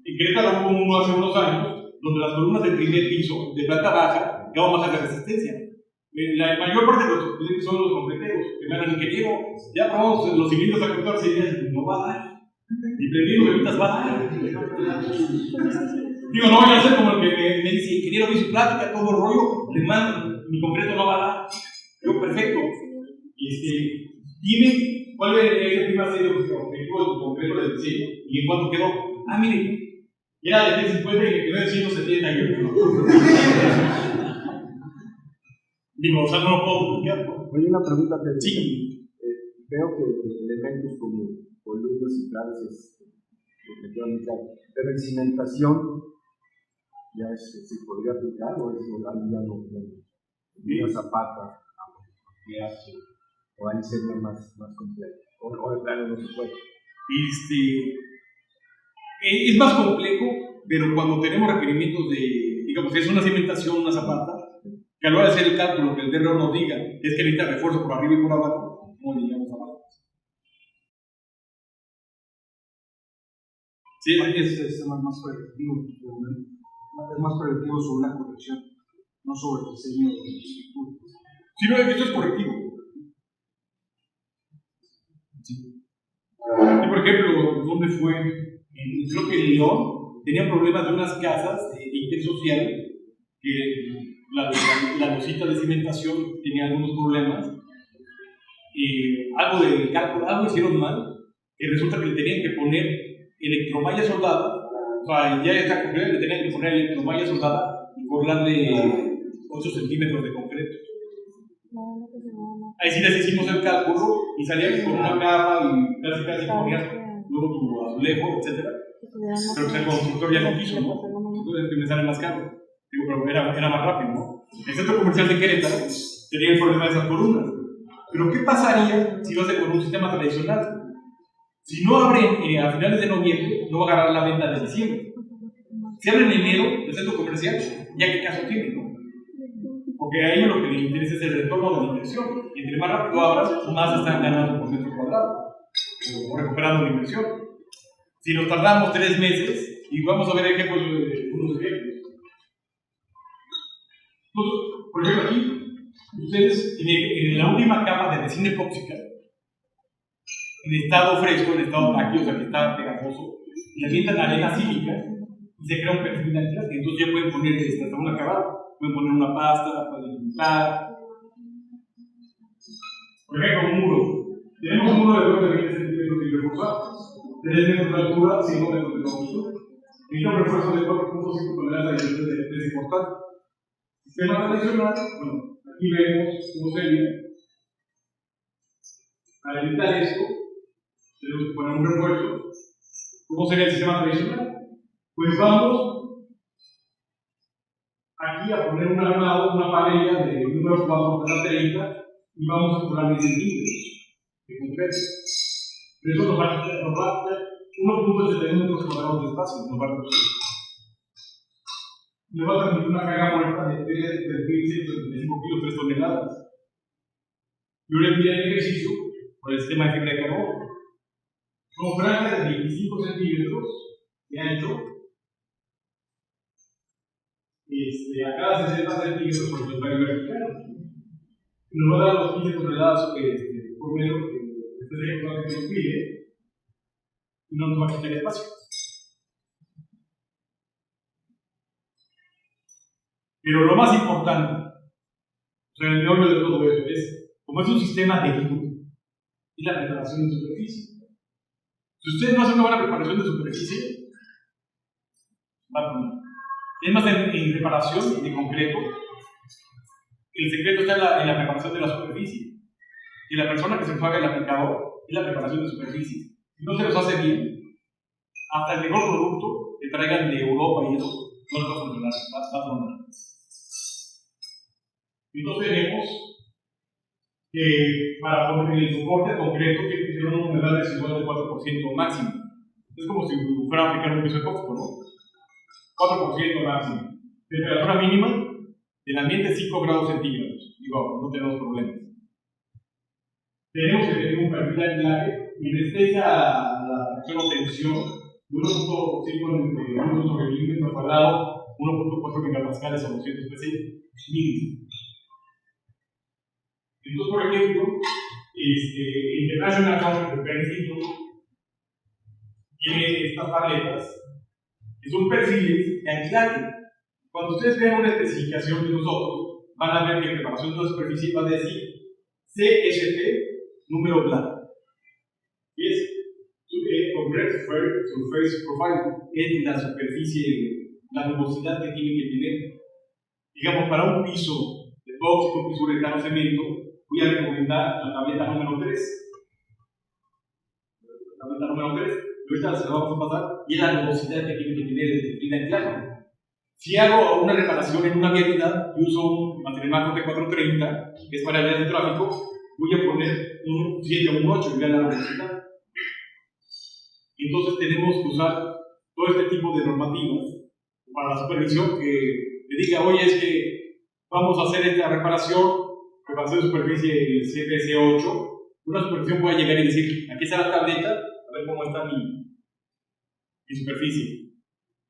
En Querétaro hubo uno hace unos años, donde las columnas del primer piso, de planta baja, llevaban bajas de resistencia. La mayor parte de los clientes son los completeros, que me dan ingeniero, ya probamos los cilindros a 14 días, no va a dar. Y prendiendo bebidas va a dar. Digo, no voy a hacer como el que me dice, ingeniero, vi su plática, todo el rollo, le mando, mi concreto no va a dar. Yo, perfecto. Dime, ¿cuál es el primer objetivo del concreto del diseño? ¿Y en cuánto quedó? Mire, ya de 50 y me quedó en 171. Digo, o sea, no lo puedo bloquear. Oye, una pregunta que sí. Veo que elementos como columnas y claves efectivamente hay, pero en cimentación ya se podría aplicar o es ya no una zapata o ahí sería más complejo o de plano no se puede. Es más complejo, pero cuando tenemos requerimientos de, digamos, es una cimentación, una zapata, que a la hora de hacer el cálculo que el DRO nos diga es que necesita refuerzo por arriba y por abajo, no digamos abajo. Sí, es más preventivo, es más preventivo sobre la corrección, no sobre el diseño de la estructura. Sí, no, esto es correctivo. Sí. Y por ejemplo, ¿dónde fue? Creo que en León tenían problemas de unas casas de interés social que la losita de cimentación tenía algunos problemas. Algo del cálculo, algo hicieron mal, y resulta que le tenían que poner electromalla soldada, o sea, ya está concreto, le tenían que poner electromalla soldada y cobrarle 8 centímetros de concreto. Ahí sí les hicimos el cálculo y salía con una capa y casi ponías luego tu azulejo, etc. Pero que el constructor ya no quiso, ¿no? Entonces que me sale más caro. Digo, pero era más rápido, ¿no? El centro comercial de Querétaro tenía el problema de esas columnas. Pero ¿qué pasaría si lo hace con un sistema tradicional? Si no abren a finales de noviembre, no va a agarrar la venta de diciembre. Si abren en enero el centro comercial, ya qué caso tiene, ¿no? Porque a ellos lo que les interesa es el retorno de la inversión. Y entre más rápido abras, más están ganando por metro cuadrado, o recuperando la inversión. Si nos tardamos 3 meses, y vamos a ver ejemplos, unos ejemplos. Entonces, por ejemplo, aquí, ustedes, en la última capa de resina epóxica, en estado fresco, en estado táctil, o sea que está pegajoso, le avientan arena sílica y se crea un perfil de anclaje. Entonces ya pueden poner hasta un acabado, pueden poner una pasta, pueden pintar. Por ejemplo, un muro. Tenemos un muro de 20 centímetros de reforzado, 3 metros de altura, 5 metros de longitud. Necesita un refuerzo de 4.5 toneladas de importante. Sistema tradicional, bueno, aquí vemos cómo sería. Para evitar esto, tenemos que poner un refuerzo. ¿Cómo sería el sistema tradicional? Pues vamos aquí a poner un armado, una panella de número 4 de la 30 y vamos a poner 10 centímetros de concreto. Pero eso nos va a dar 1.71 metros cuadrados de espacio, nos va a reducir. Nos va a permitir una carga muerta de 3.175 kilos, 3 toneladas. Yo le envié el ejercicio por el sistema de fibra de carbono. Con franjas de 25 centímetros de ancho, a cada 60 centímetros por el vertical. Nos va a dar los 15 toneladas por metro que nos pide y no nos va a quitar espacio. Pero lo más importante, o sea, el meollo de todo eso es, como es un sistema de vivo, y la preparación de superficie. Si ustedes no hacen una buena preparación de superficie, va a tronar. Es más, en preparación de concreto, el secreto está en la preparación de la superficie. Y la persona que se enjuaga el aplicador es la preparación de superficie. Si no se los hace bien, hasta el mejor producto que traigan de Europa y eso, no les va a funcionar, va a tronar. Entonces tenemos que para poner el soporte concreto tiene que tener una humedad residual del 4% máximo. Es como si fuera a aplicar un piso epóxico, ¿no? 4% máximo. Temperatura mínima del ambiente 5 grados centígrados. Digo, no tenemos problemas. Tenemos que tener un perfil de anclaje y anestesia a la acción o tensión de 1.5 minutos sobre milímetro cuadrado, 1.4 megapascales a 200 psi mínimo. Entonces, por ejemplo, International Council of Institute tiene estas tabletas que son perfiles de anclaje. Cuando ustedes vean una especificación de nosotros, van a ver que en preparación de la superficie va a decir CSP número blanco. Y es Concrete Surface Profile, es la superficie, la rugosidad que tiene que tener. Digamos, para un piso de tóxico, piso uretano, cemento, voy a recomendar la tableta número 3. La tableta número 3, ahorita se la vamos a pasar, y es la rugosidad que tiene que tener el perfil de anclaje. Si hago una reparación en una vialidad y uso un material macro T430, que es para vías de tráfico, voy a poner un 7 o un 8 y vean la velocidad. Entonces tenemos que usar todo este tipo de normativas para la supervisión que le diga, oye, es que vamos a hacer esta reparación de superficie CPC8. Una supervisión puede llegar y decir, aquí está la tableta, a ver cómo está mi superficie.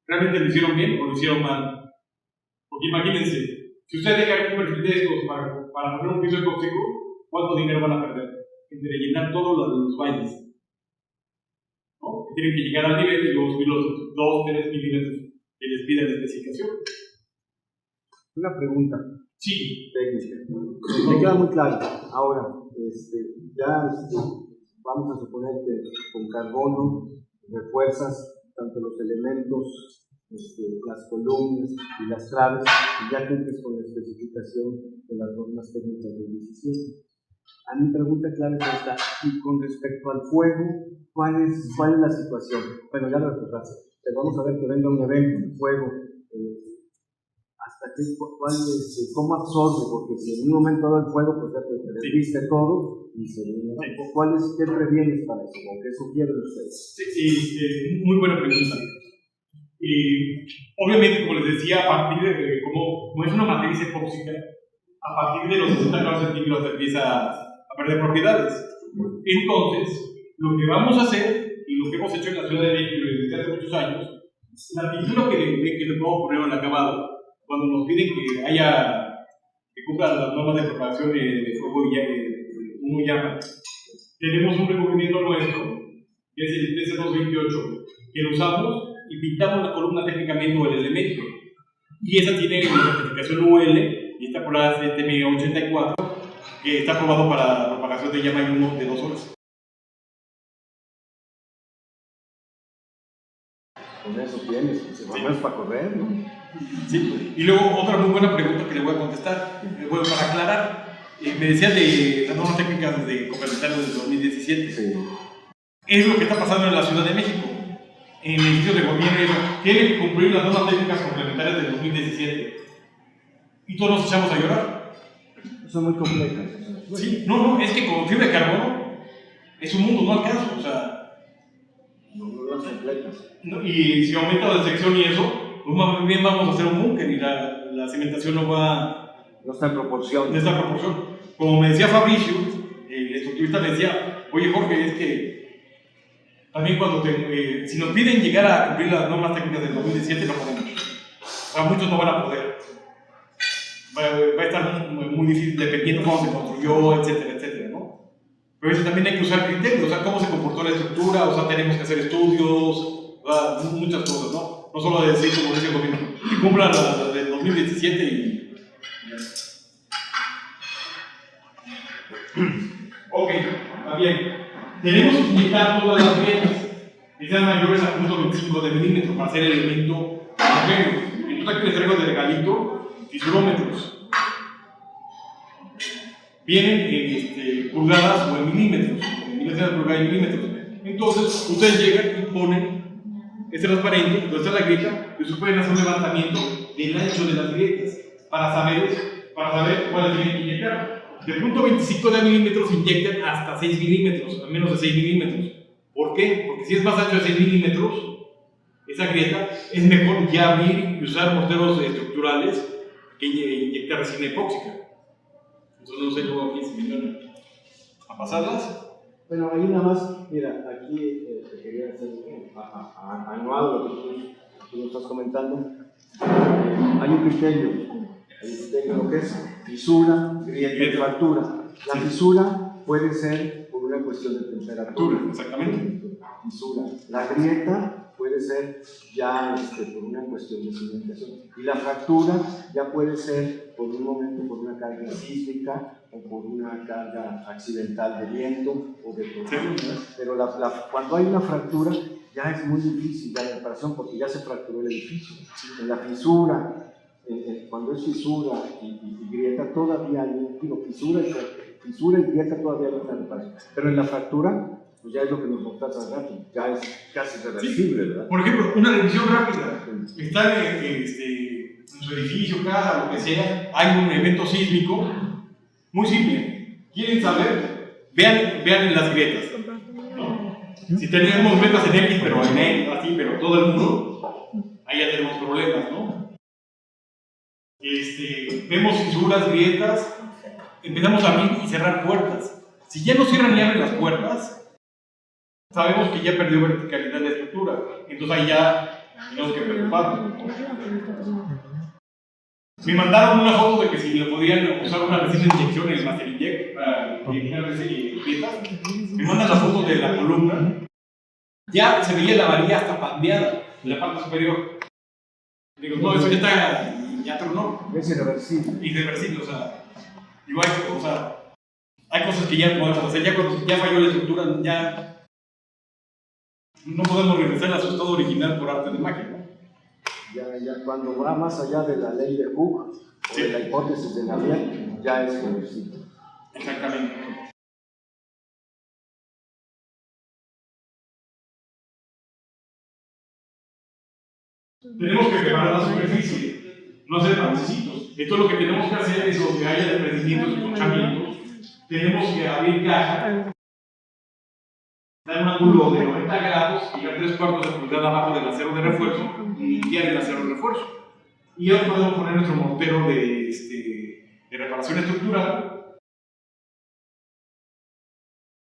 ¿Realmente lo hicieron bien o lo hicieron mal? Porque imagínense, si ustedes dejan un perfil de estos para poner un piso epóxico, ¿cuánto dinero van a perder? Entre rellenar todos los bailes, ¿no? Que tienen que llegar al nivel y luego subir los 2-3 milímetros que les pide la especificación. Una pregunta. Sí. Técnica. Me queda muy claro. Ahora, vamos a suponer que con carbono refuerzas tanto los elementos, las columnas y las traves, y ya cumples con la especificación de las normas técnicas del 17. A mi pregunta clara es esta, y con respecto al fuego, ¿cuál es la situación? Bueno, ya lo recordaste, pero vamos a ver que venga un evento de fuego, ¿cómo absorbe? Porque si en un momento dado el fuego, pues ya te desviste todo, y ¿qué previenes para eso? ¿O qué sugieren ustedes? Sí, muy buena pregunta. Obviamente, como les decía, a partir de como es una matriz epóxica, a partir de los 60 grados centígrados empieza a perder propiedades. Entonces, lo que vamos a hacer, y lo que hemos hecho en la Ciudad de México desde hace muchos años, la pintura que le podemos poner al acabado, cuando nos piden que cumpla las normas de propagación de fuego y humo y llama, tenemos un recubrimiento nuestro, que es el TC228, que lo usamos y pintamos la columna técnicamente UL de México. Y esa tiene la certificación UL y está por la CTM 84, que está aprobado para propagación de llama y humo de 2 horas. Con eso tienes, pues, sí. Es para correr, ¿no? Sí, y luego otra muy buena pregunta que le voy a contestar, bueno, para aclarar, me decía de las normas técnicas de complementarios del 2017. Sí. Es lo que está pasando en la Ciudad de México. En el edificio de gobierno tienen que cumplir las normas técnicas complementarias del 2017. Y todos nos echamos a llorar. Son muy complejas. Sí, no, es que con fibra de carbono es un mundo, no alcanza, o sea. No las completas. No, y si aumenta la sección y eso, pues más bien vamos a hacer un búnker y la cementación no está en proporción. No está en proporción. Como me decía Fabricio, el estructurista me decía, oye Jorge, es que también cuando si nos piden llegar a cumplir las normas técnicas del 2017, no podemos. O sea, muchos no van a poder. Va a estar muy difícil dependiendo cómo se construyó, etcétera, etcétera, ¿no? Pero eso también hay que usar criterios, o sea, cómo se comportó la estructura, o sea, tenemos que hacer estudios, muchas cosas, ¿no? No solo decir, como dice el gobierno, que cumplan la del 2017 y... Ok, está bien. Tenemos que inyectar todas las grietas que sean mayores a 0.25 de milímetro para hacer el elemento homogéneo. Entonces aquí les traigo de regalito fisurómetros. Vienen en pulgadas o en milímetros, pulgadas y milímetros. Entonces ustedes llegan y ponen este transparente, donde está la grieta, y ustedes pueden hacer un levantamiento del ancho de las grietas para saber cuáles tienen que inyectar. De 0.25 de milímetros inyectan hasta 6 milímetros, a menos de 6 milímetros. ¿Por qué? Porque si es más ancho de 6 milímetros, esa grieta es mejor ya abrir y usar morteros estructurales que inyectar resina epóxica. Entonces no sé cómo aquí se vinieron a pasarlas. Bueno, ahí nada más, mira, aquí te quería hacer anuado lo que tú nos estás comentando. Hay un criterio, lo que es fisura, grieta y fractura. La fisura puede ser por una cuestión de temperatura. Exactamente. Fisura. La grieta puede ser ya por una cuestión de cimentación. Y la fractura ya puede ser por un momento por una carga sísmica o por una carga accidental de viento o de tormenta. Sí. Pero cuando hay una fractura ya es muy difícil la reparación porque ya se fracturó el edificio. En la fisura, cuando es fisura y grieta todavía hay, fisura y grieta todavía hay una reparación. Pero en la fractura, pues ya es lo que nos mostraste hace rato, ya es casi reversible, ¿verdad? Por ejemplo, una revisión rápida. Está en su edificio, casa, lo que sea, hay un evento sísmico, muy simple. ¿Quieren saber? Vean en las grietas, ¿no? Si tenemos grietas en X, pero en E, así, pero todo el mundo, ahí ya tenemos problemas, ¿no? Vemos fisuras, grietas, empezamos a abrir y cerrar puertas. Si ya no cierran y abren las puertas, sabemos que ya perdió verticalidad la estructura. Entonces ahí ya tenemos que preocuparnos. Me mandaron una foto de que si le podían usar una resina de inyección en el Master Inject para eliminar grietas. Me mandan la foto de la columna. Ya se veía la varilla hasta pandeada en la parte superior. Digo, no, eso ya está. Ya tronó. Es irreversible. Irreversible, o sea, igual, o sea, hay cosas que ya podemos hacer, ya cuando ya falló la estructura, ya no podemos regresar a su estado original por arte de magia, ¿no? Ya cuando va más allá de la ley de Hooke, o de la hipótesis de Navier, ya es irreversible. Exactamente. Tenemos que preparar la superficie. No hacer francesitos. Esto es lo que tenemos que hacer, es donde haya desprendimientos y ponchamientos. Tenemos que abrir caja, dar un ángulo de 90 grados y dar 3/4 de pulgada abajo del acero de refuerzo y limpiar el acero de refuerzo. Y ahora podemos poner nuestro mortero de reparación reparación estructural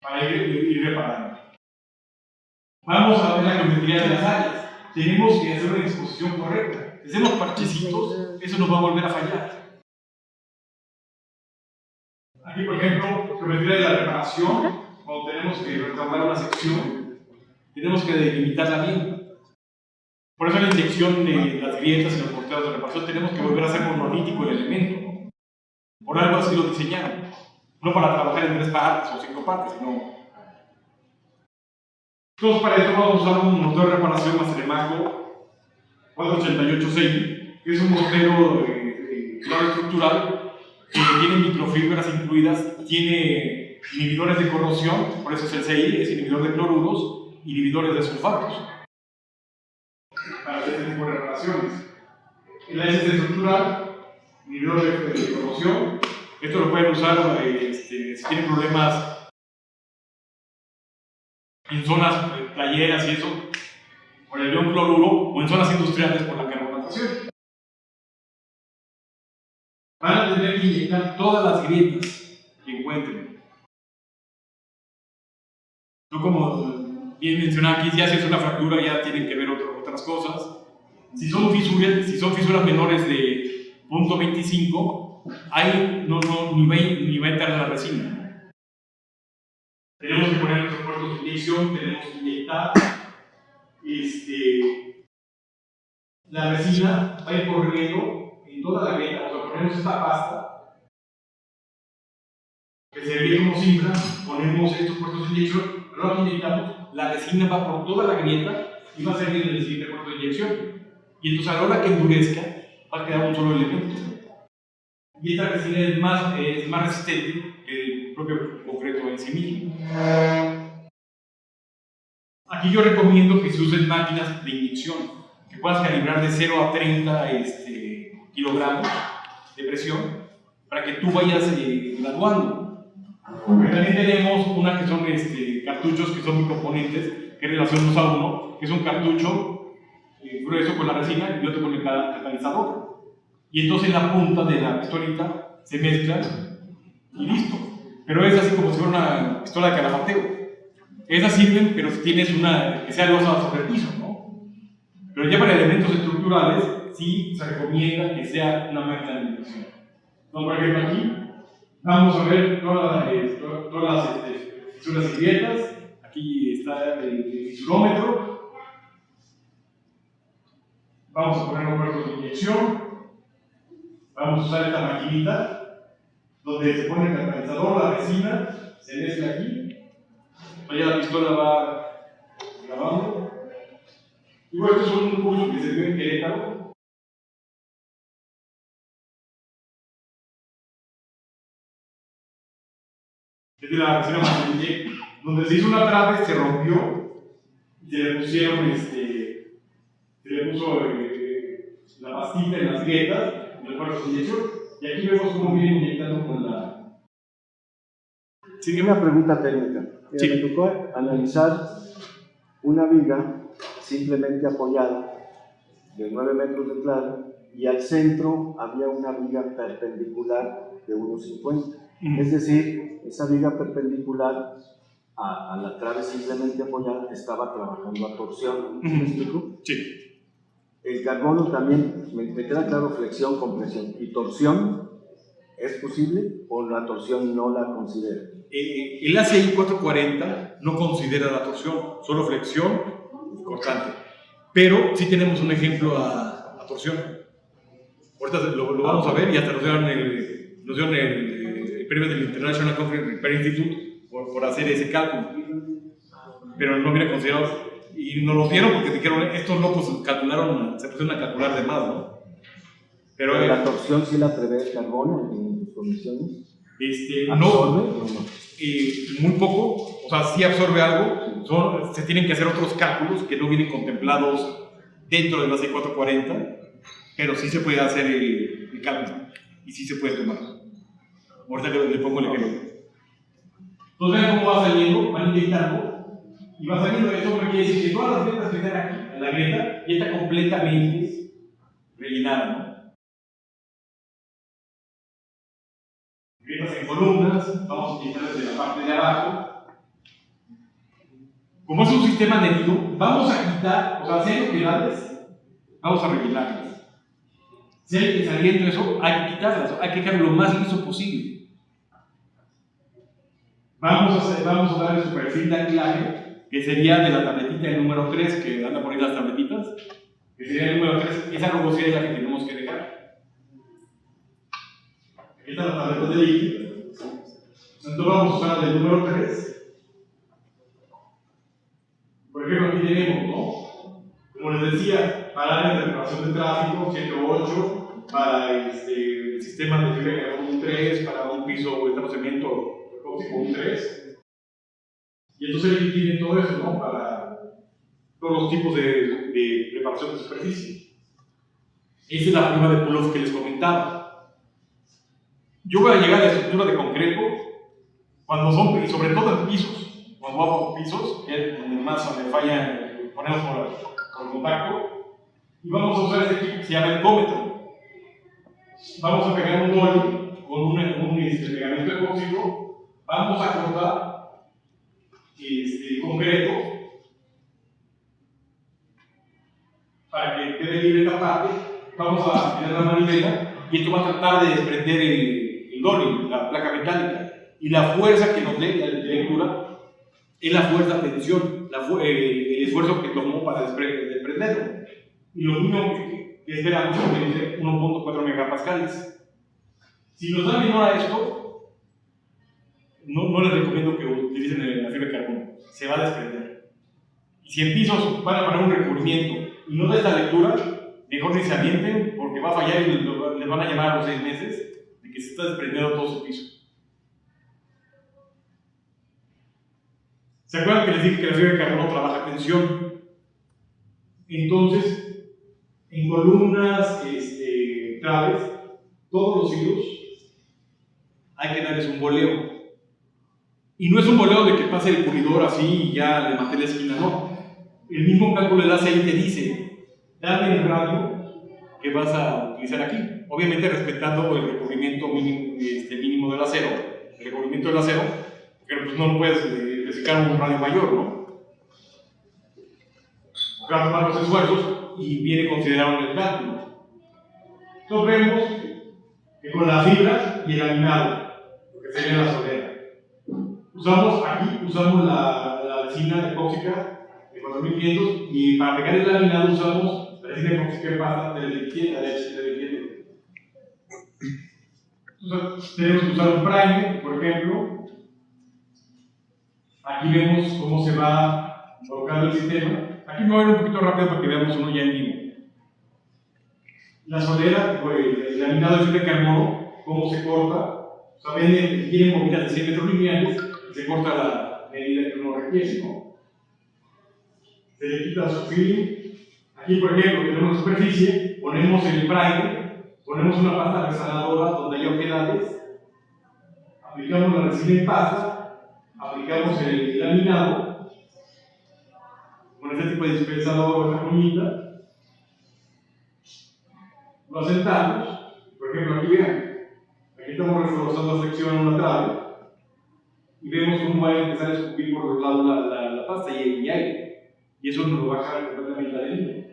para ir reparando. Vamos a ver la geometría de las áreas. Tenemos que hacer una disposición correcta. Si hacemos parchecitos, eso nos va a volver a fallar. Aquí, por ejemplo, geometría de la reparación. Cuando tenemos que restaurar una sección, tenemos que delimitarla bien. Por eso en la inyección de las grietas y los porteos de reparación tenemos que volver a hacer monolítico el elemento, ¿no? Por algo así lo diseñaron. No para trabajar en 3 partes o 5 partes, no. Entonces, para esto vamos a usar un motor de reparación Masteremaco 488-6, que es un mortero claro estructural que tiene microfibras incluidas, tiene inhibidores de corrosión, por eso es el CI, es inhibidor de cloruros, inhibidores de sulfatos, para hacer este tipo de reparaciones. El ASC estructural, inhibidor de corrosión, esto lo pueden usar si tienen problemas en zonas playeras y eso, por el ion cloruro, o en zonas industriales por la carbonatación. Van a tener que inyectar todas las grietas que encuentren. Yo, como bien mencionaba aquí, ya si es una fractura ya tienen que ver otras cosas. Si son fisuras menores de 0.25, ahí ni va a entrar en la resina. Tenemos que poner nuestros puertos de inyección, tenemos que inyectar. La resina va a ir corriendo en toda la grieta. O sea, ponemos esta pasta que serviría como cimbra, ponemos estos puertos de inyección, lo inyectamos, la resina va por toda la grieta y va a servir en el siguiente puerto de inyección. Y entonces a la hora que endurezca, va a quedar un solo elemento. Y esta resina es más resistente que el propio concreto en sí mismo. Aquí yo recomiendo que se usen máquinas de inyección, que puedas calibrar de 0 a 30 kilogramos de presión, para que tú vayas graduando. Porque también tenemos una que son cartuchos que son bicomponentes, que es relación 2 a 1, que es un cartucho grueso con la resina y otro con el catalizador. Y entonces en la punta de la pistolita se mezclan y listo. Pero es así como si fuera una pistola de calafateo. Esas sirven, pero si tienes una que sea losa sobre el piso, ¿no? Pero ya para elementos estructurales, sí se recomienda que sea una máquina de inyección. Entonces, por ejemplo, aquí vamos a ver todas las fisuras y grietas. Aquí está el fisurómetro. Vamos a poner un puerto de inyección. Vamos a usar esta maquinita donde se pone el catalizador, la resina, se mezcla aquí. Allá la pistola va grabando. Y bueno, este es un curso que se dio en Querétaro. Es de la resina Masteremaco, donde se hizo una trave, se rompió y se le pusieron la pastita en las grietas en el puerto de inyección. Y aquí vemos cómo viene inyectando con la. Sí, una pregunta técnica. Sí. Me tocó analizar una viga simplemente apoyada de 9 metros de claro y al centro había una viga perpendicular de 1,50. Es decir, esa viga perpendicular a la trave simplemente apoyada estaba trabajando a torsión. ¿Me explico? Sí. El carbono también, me queda claro, flexión, compresión y torsión. ¿Es posible o la torsión no la considera? El ACI 440 no considera la torsión, solo flexión cortante. Pero sí tenemos un ejemplo a torsión. Ahorita lo vamos a ver y hasta nos dieron el premio del International Concrete Repair Institute por hacer ese cálculo. Pero no viene considerado. Y nos lo dieron porque dijeron, estos locos calcularon, se pusieron a calcular de más, ¿no? Pero ¿la torsión sí la prevé el carbono en sus condiciones? No, muy poco, o sea, sí absorbe algo, se tienen que hacer otros cálculos que no vienen contemplados dentro de la C440, pero sí se puede hacer el cálculo y sí se puede tomar. Ahorita le pongo el ejemplo. Entonces vean cómo va saliendo, van inyectando y va saliendo. Eso quiere decir que todas las grietas que están aquí, en la grieta, ya está completamente rellenada, ¿no? grietas en columnas, vamos a quitar desde la parte de abajo. Como es un sistema adherido, vamos a quitar, o sea, si hay oquedades, vamos a rellenarlas. Si hay saliendo eso, hay que quitarlas, hay que dejarlo lo más liso posible. Vamos a dar el su perfil de anclaje, que sería de la tabletita del número 3, que anda por ahí las tabletitas, que sería el número 3, esa rugosidad es la que tenemos que dejar. Aquí están las tabletas de líquido. Entonces vamos a usar la del número 3. Por ejemplo, aquí tenemos, ¿no? Como les decía, para áreas de reparación de tráfico, 108, para el sistema de fibra de carbono 3, para un piso de estacionamiento tóxico un 3. Y entonces aquí tienen todo eso, ¿no? Para todos los tipos de preparación de superficie. Esa es la prueba de pull-off que les comentaba. Yo voy a llegar a la estructura de concreto cuando son, y sobre todo en pisos. Cuando vamos a pisos, que es donde más me falla, ponemos por contacto, y vamos a usar este equipo que se llama ergómetro. Vamos a pegar un dolly con un pegamento epóxico, vamos a cortar concreto para que quede libre esta parte, vamos a tirar la manivela y esto va a tratar de desprender el dolly, la placa metálica, y la fuerza que nos dé la lectura es la fuerza de tensión, el esfuerzo que tomó para desprenderlo. Y lo mismo que esperamos es 1.4 megapascales. Si nos da menor a esto, no les recomiendo que utilicen la fibra de carbono, se va a desprender. Y si en pisos van a poner un recubrimiento y no da esta lectura, mejor ni se avienten porque va a fallar y les van a llamar a los 6 meses de que se está desprendiendo todo su piso. ¿Se acuerdan que les dije que la fibra de carbono trabaja tensión? Entonces, en columnas, traves, todos los hilos, hay que darles un boleo. Y no es un boleo de que pase el pulidor así y ya le maté la esquina, no. El mismo cálculo de ACI te dice, dame el radio que vas a utilizar aquí. Obviamente respetando el recubrimiento mínimo del acero. El recubrimiento del acero, pero pues no lo puedes reciclar un radio mayor, ¿no? Cada más los esfuerzos y viene considerado en el cálculo. Entonces vemos que con la fibra y el laminado, lo que sería la solera, usamos la resina epóxica de 4500 y para pegar el laminado usamos la resina epóxica de pasta de H727. Entonces tenemos que usar un primer, por ejemplo. Aquí vemos cómo se va colocando el sistema. Aquí me voy a ir un poquito rápido para que veamos uno ya en vivo. La solera, el laminado de fibra de carbono, cómo se corta. O sea, tienen bobinas de 100 metros lineales y se corta la medida que uno requiere, ¿no? Se le quita su film. Aquí, por ejemplo, tenemos una superficie, ponemos el primer, ponemos una pasta resanadora donde hay oquedades, aplicamos la resina en pasta, aplicamos el laminado con este tipo de dispensador o esta cuñita, lo asentamos. Por ejemplo, aquí vean, aquí estamos reforzando la sección en una trave y vemos cómo va a empezar a escupir por los lados la pasta y aire, y eso nos lo va a dejar completamente adherido.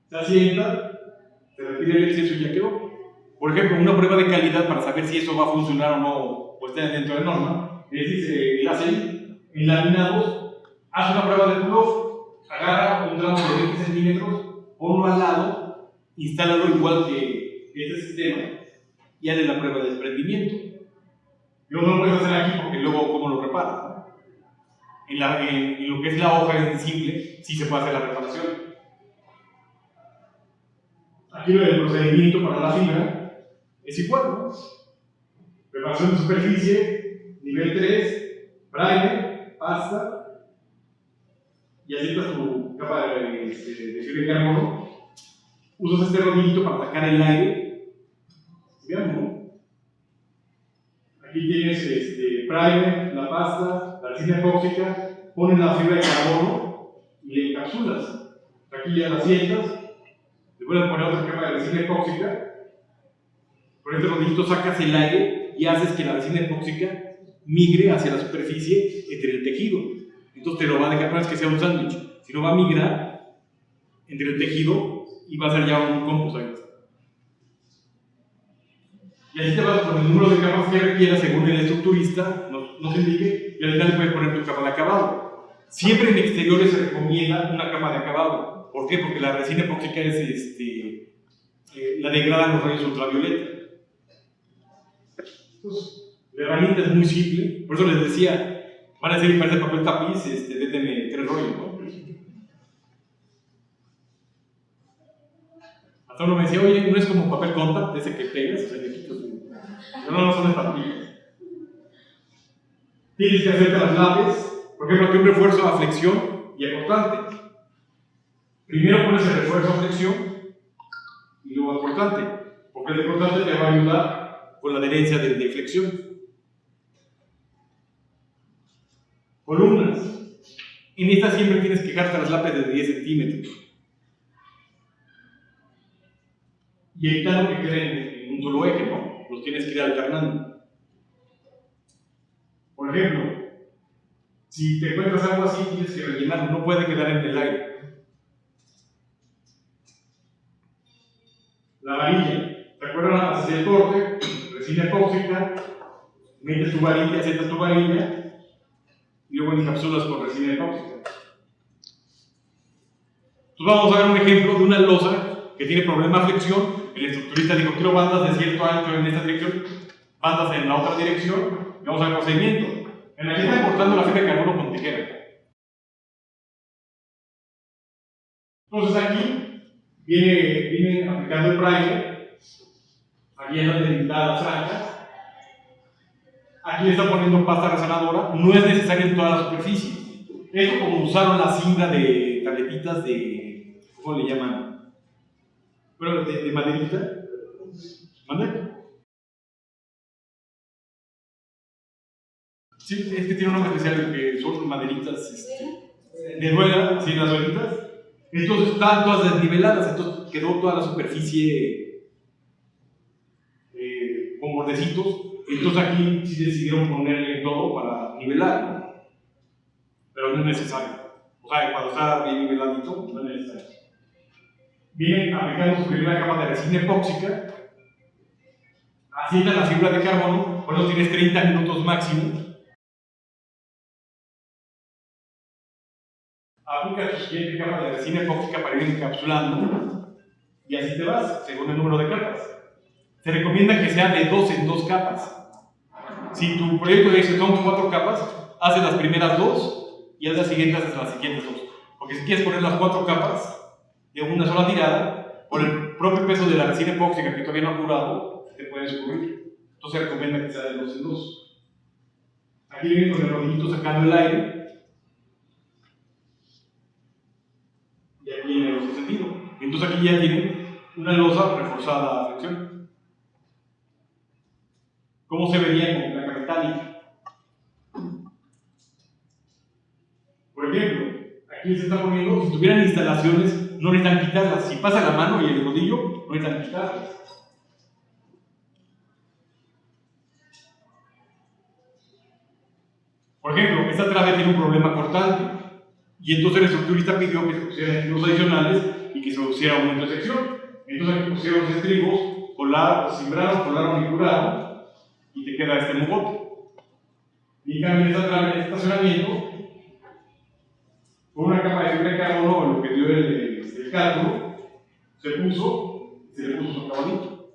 Se asienta, se retira el exceso y ya quedó. Por ejemplo, una prueba de calidad para saber si eso va a funcionar o no, o está dentro de norma, es decir, el ACI en laminados hace una prueba de pull-off, agarra un tramo de 20 centímetros, ponlo al lado, instálalo igual que este sistema y hazle la prueba de desprendimiento. Yo no lo puedo hacer aquí porque luego, ¿cómo lo reparas? ¿No? En lo que es la hoja en simple, sí se puede hacer la reparación. Aquí el procedimiento para la fibra es igual, ¿no? Preparación de superficie, nivel 3, primer, pasta, y asientas tu capa de fibra de carbono. Usas este rodillito para sacar el aire. Veamos, ¿no? Aquí tienes primer, la pasta, la resina epóxica, pones la fibra de carbono y le encapsulas. Aquí ya la sientas, le puedes poner otra capa de resina epóxica. Por con este rodillito sacas el aire y haces que la resina epóxica migre hacia la superficie entre el tejido. Entonces te lo va a dejar, no es que sea un sándwich, sino va a migrar entre el tejido y va a ser ya un composite. Y así te vas con el número de capas que requieras según el estructurista nos indique, y al final puedes poner tu capa de acabado. Siempre en exteriores se recomienda una capa de acabado. ¿Por qué? Porque la resina epóxica es la degradan los rayos ultravioleta. Entonces, la herramienta es muy simple, por eso les decía, van a decir, parece papel tapiz, détenme 3 rollos, ¿no? Hasta uno me decía, oye, no es como papel contact, ese que pegas, o sea, le quitas. No son estampillas. Tienes que hacerte las laves, por ejemplo, aquí un refuerzo a flexión y a cortante. Primero pones el refuerzo a flexión y luego a cortante, porque el de cortante te va a ayudar con la adherencia de flexión. Columnas. En esta siempre tienes que dejarte las lápidas de 10 centímetros. Y evitando que queden en un solo eje, ¿no? Los tienes que ir alternando. Por ejemplo, si te encuentras algo así, tienes que rellenarlo, no puede quedar en el aire. La varilla. ¿Te acuerdas? Haces el corte, resina epóxica, metes tu varilla, sientas tu varilla, y luego encapsulas con resina epóxica. Entonces vamos a ver un ejemplo de una losa que tiene problema de flexión. El estructurista dijo, quiero bandas de cierto ancho en esta dirección, bandas en la otra dirección, y vamos a ver el procedimiento. En la que está cortando la fibra de carbono con tijera. Entonces aquí viene aplicando el primer, aquí en las delimitadas franjas. Aquí le está poniendo pasta resanadora, no es necesario en toda la superficie. Esto como usaron la cinta de tabletitas de, ¿cómo le llaman? Bueno, de maderita. ¿Mande? Sí, es que tiene un nombre especial que son maderitas de rueda, sí, las rueditas. Entonces están todas desniveladas, entonces quedó toda la superficie con bordecitos. Entonces aquí sí decidieron ponerle todo para nivelar, ¿no? Pero no es necesario. O sea, cuando está bien niveladito, no es necesario. Vienen aplicando su primera capa de resina epóxica, asientan la fibra de carbono, por eso tienes 30 minutos máximo. Aplica tu siguiente capa de resina epóxica para ir encapsulando, y así te vas, según el número de capas. Se recomienda que sea de 2 en 2 capas. Si tu proyecto de éxito son 4 capas, haces las primeras 2 y haz las siguientes, haces las siguientes 2. Porque si quieres poner las 4 capas de una sola tirada, por el propio peso de la resina epóxica que todavía no ha curado, te puedes cubrir. Entonces se recomienda que sea de 2 en 2. Aquí viene con el rodillito sacando el aire. Y aquí viene el otro sentido. Entonces aquí ya tienen una losa reforzada a flexión. ¿Cómo se vería con placa metálica? Por ejemplo, aquí se está poniendo, si tuvieran instalaciones, no necesitan quitarlas. Si pasa la mano y el rodillo, no necesitan quitarlas. Por ejemplo, esta trave tiene un problema cortante. Y entonces el estructurista pidió que se pusieran estribos adicionales y que se produciera aumento de sección. Entonces aquí pusieron los estribos, colaron y curaron. Y te queda este mogote. Y cambia esta trave en estacionamiento con una capa de fibra de carbono, lo que dio el cálculo, se le puso su acabadito.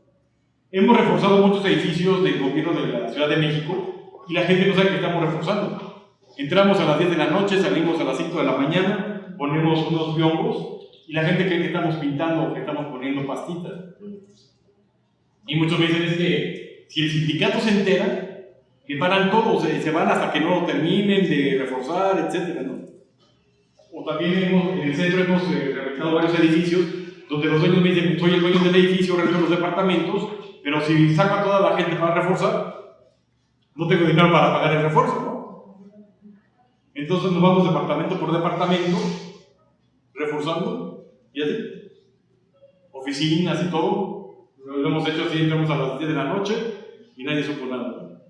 Hemos reforzado muchos edificios del gobierno de la Ciudad de México y la gente no sabe que estamos reforzando. Entramos a las 10 de la noche, salimos a las 5 de la mañana, ponemos unos biombos y la gente cree que estamos pintando o que estamos poniendo pastitas. Y muchos me dicen es que si el sindicato se entera, que paran todos, se van hasta que no terminen de reforzar, etc., ¿no? O también en el centro hemos rehabilitado varios edificios donde los dueños me dicen, soy el dueño del edificio, realizo los departamentos, pero si saco a toda la gente para reforzar, no tengo dinero para pagar el refuerzo, ¿no? Entonces nos vamos departamento por departamento, reforzando, y así. Oficinas y todo, Lo hemos hecho así, entramos a las 10 de la noche y nadie supo nada.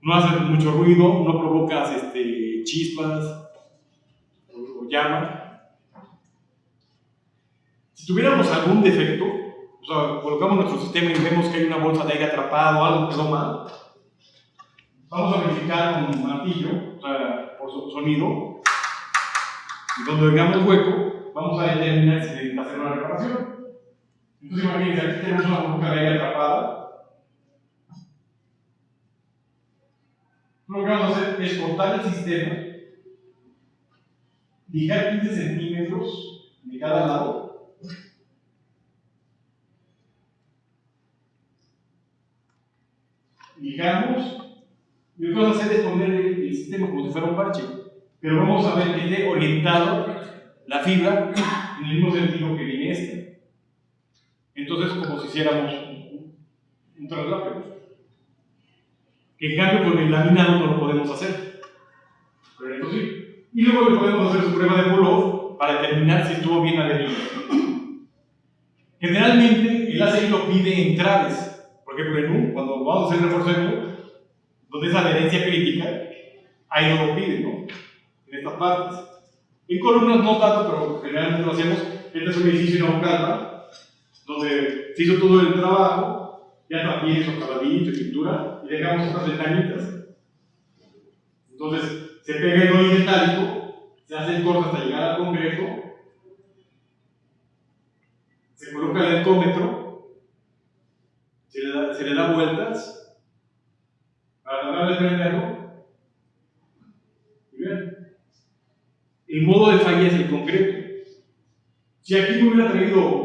No haces mucho ruido, no provocas chispas o llamas. Si tuviéramos algún defecto, o sea, colocamos nuestro sistema y vemos que hay una bolsa de aire atrapada o algo que quedó mal, vamos a verificar con un martillo, o sea, por sonido, y cuando veamos hueco, vamos a determinar si necesita hacer una reparación. Entonces imagínense, aquí tenemos una burbuja de aire atrapada. Lo que vamos a hacer es cortar el sistema, lijar 15 centímetros de cada lado, lijamos, y lo que vamos a hacer es poner el sistema como si fuera un parche, pero vamos a ver que esté orientado la fibra en el mismo sentido que viene este. Entonces, como si hiciéramos un traslapeo. Que en cambio con el laminado no lo podemos hacer. Pero esto sí. Y luego le podemos hacer su prueba de pull-off para determinar si estuvo bien adherido. Generalmente el ACI lo pide en traves. Por ejemplo, en U, cuando vamos a hacer refuerzo de U, donde es adherencia crítica, ahí no lo pide, ¿no? En estas partes. En columnas no tanto, pero generalmente lo hacemos. Este es un edificio en Naucalpa, donde se hizo todo el trabajo, ya también socavadito y pintura, y dejamos estas ventanitas. Entonces, se pega el hoy metálico, se hace el corte hasta llegar al concreto, se coloca el encómetro, se le da vueltas para tratar de prenderlo. Y vean, el modo de falla es el concreto. Si aquí no hubiera traído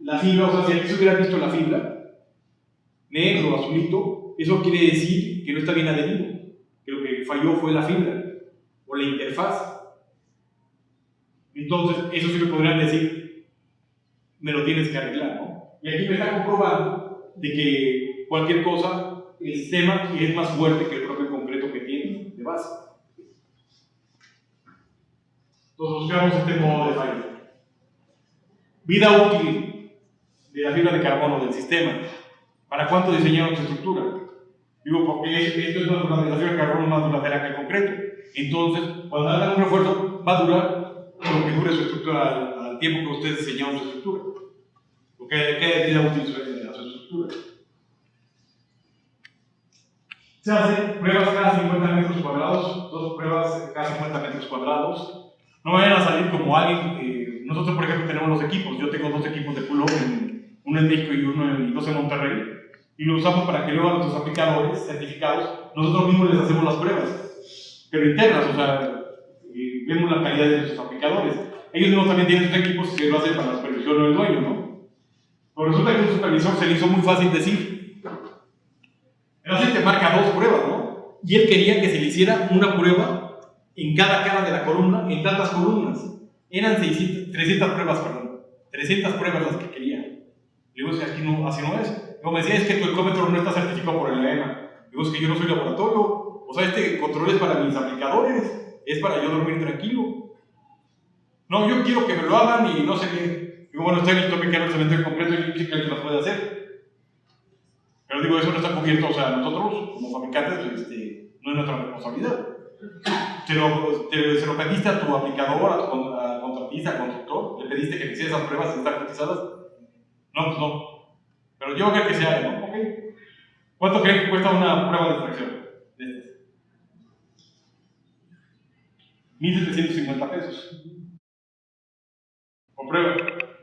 la fibra, o sea, si aquí se hubiera visto la fibra, negro o azulito, eso quiere decir que no está bien adherido, que lo que falló fue la fibra o la interfaz. Entonces, eso sí me podrían decir, me lo tienes que arreglar, ¿no? Y aquí me está comprobando de que cualquier cosa, el sistema es más fuerte que el propio concreto que tiene de base. Entonces, buscamos este modo de falla. Vida útil de la fibra de carbono del sistema. ¿Para cuánto diseñamos esta estructura? Digo, porque esto es la fibra de carbono más duradera que el concreto. Entonces, cuando hagan un refuerzo, va a durar lo que dure su estructura al tiempo que ustedes diseñaron su estructura. Porque ¿qué vida útil su estructura? Se hacen pruebas cada 50 metros cuadrados, 2 pruebas cada 50 metros cuadrados. No vayan a salir como alguien. Nosotros, por ejemplo, tenemos los equipos. Yo tengo 2 equipos de pull-off, uno en México y 2 en Monterrey. Y lo usamos para que luego a nuestros aplicadores certificados, nosotros mismos les hacemos las pruebas, pero internas, o sea, vemos la calidad de nuestros aplicadores. Ellos mismos también tienen sus equipos y se lo hacen para la supervisión del dueño, ¿no? Pero resulta que a un supervisor se le hizo muy fácil decir, el aceite marca 2 pruebas, ¿no? Y él quería que se le hiciera una prueba en cada cara de la columna, en tantas columnas. Eran 300 pruebas, perdón. 300 pruebas las que quería. Le digo, aquí no, así no es. Luego me decía, es que tu ecómetro no está certificado por el EMA. Digo, es que yo no soy laboratorio. O sea, este control es para mis aplicadores. Es para yo dormir tranquilo. No, yo quiero que me lo hagan y no sé qué. Digo, bueno, está en el tope que no se vende el completo y sí que alguien lo puede hacer. Pero digo, eso no está cubierto, o sea, nosotros, como fabricantes, no es nuestra responsabilidad. Se lo pediste a tu aplicador, a tu contratista, al constructor, le pediste que te hiciera esas pruebas y están cotizadas. No, pues no. Pero yo creo que se haga, ¿no? Okay. ¿Cuánto creen que cuesta una prueba de extracción de estas? 1,750 pesos. Con prueba.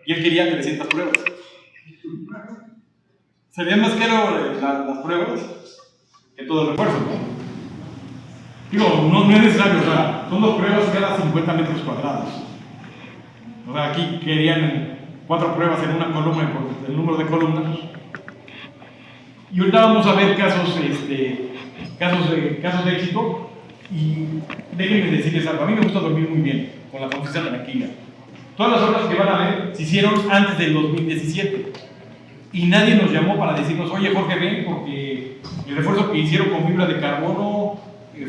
Y él quería 300 pruebas. Serían más caro las pruebas que todo el refuerzo, ¿no? Digo, no es necesario, o sea, son 2 pruebas cada 50 metros cuadrados. O sea, aquí querían 4 pruebas en una columna por el número de columnas. Y ahorita vamos a ver casos de éxito. Y déjenme decirles algo, a mí me gusta dormir muy bien, con la conciencia tranquila. Todas las obras que van a ver se hicieron antes del 2017. Y nadie nos llamó para decirnos, oye Jorge, ven, porque el refuerzo que hicieron con fibra de carbono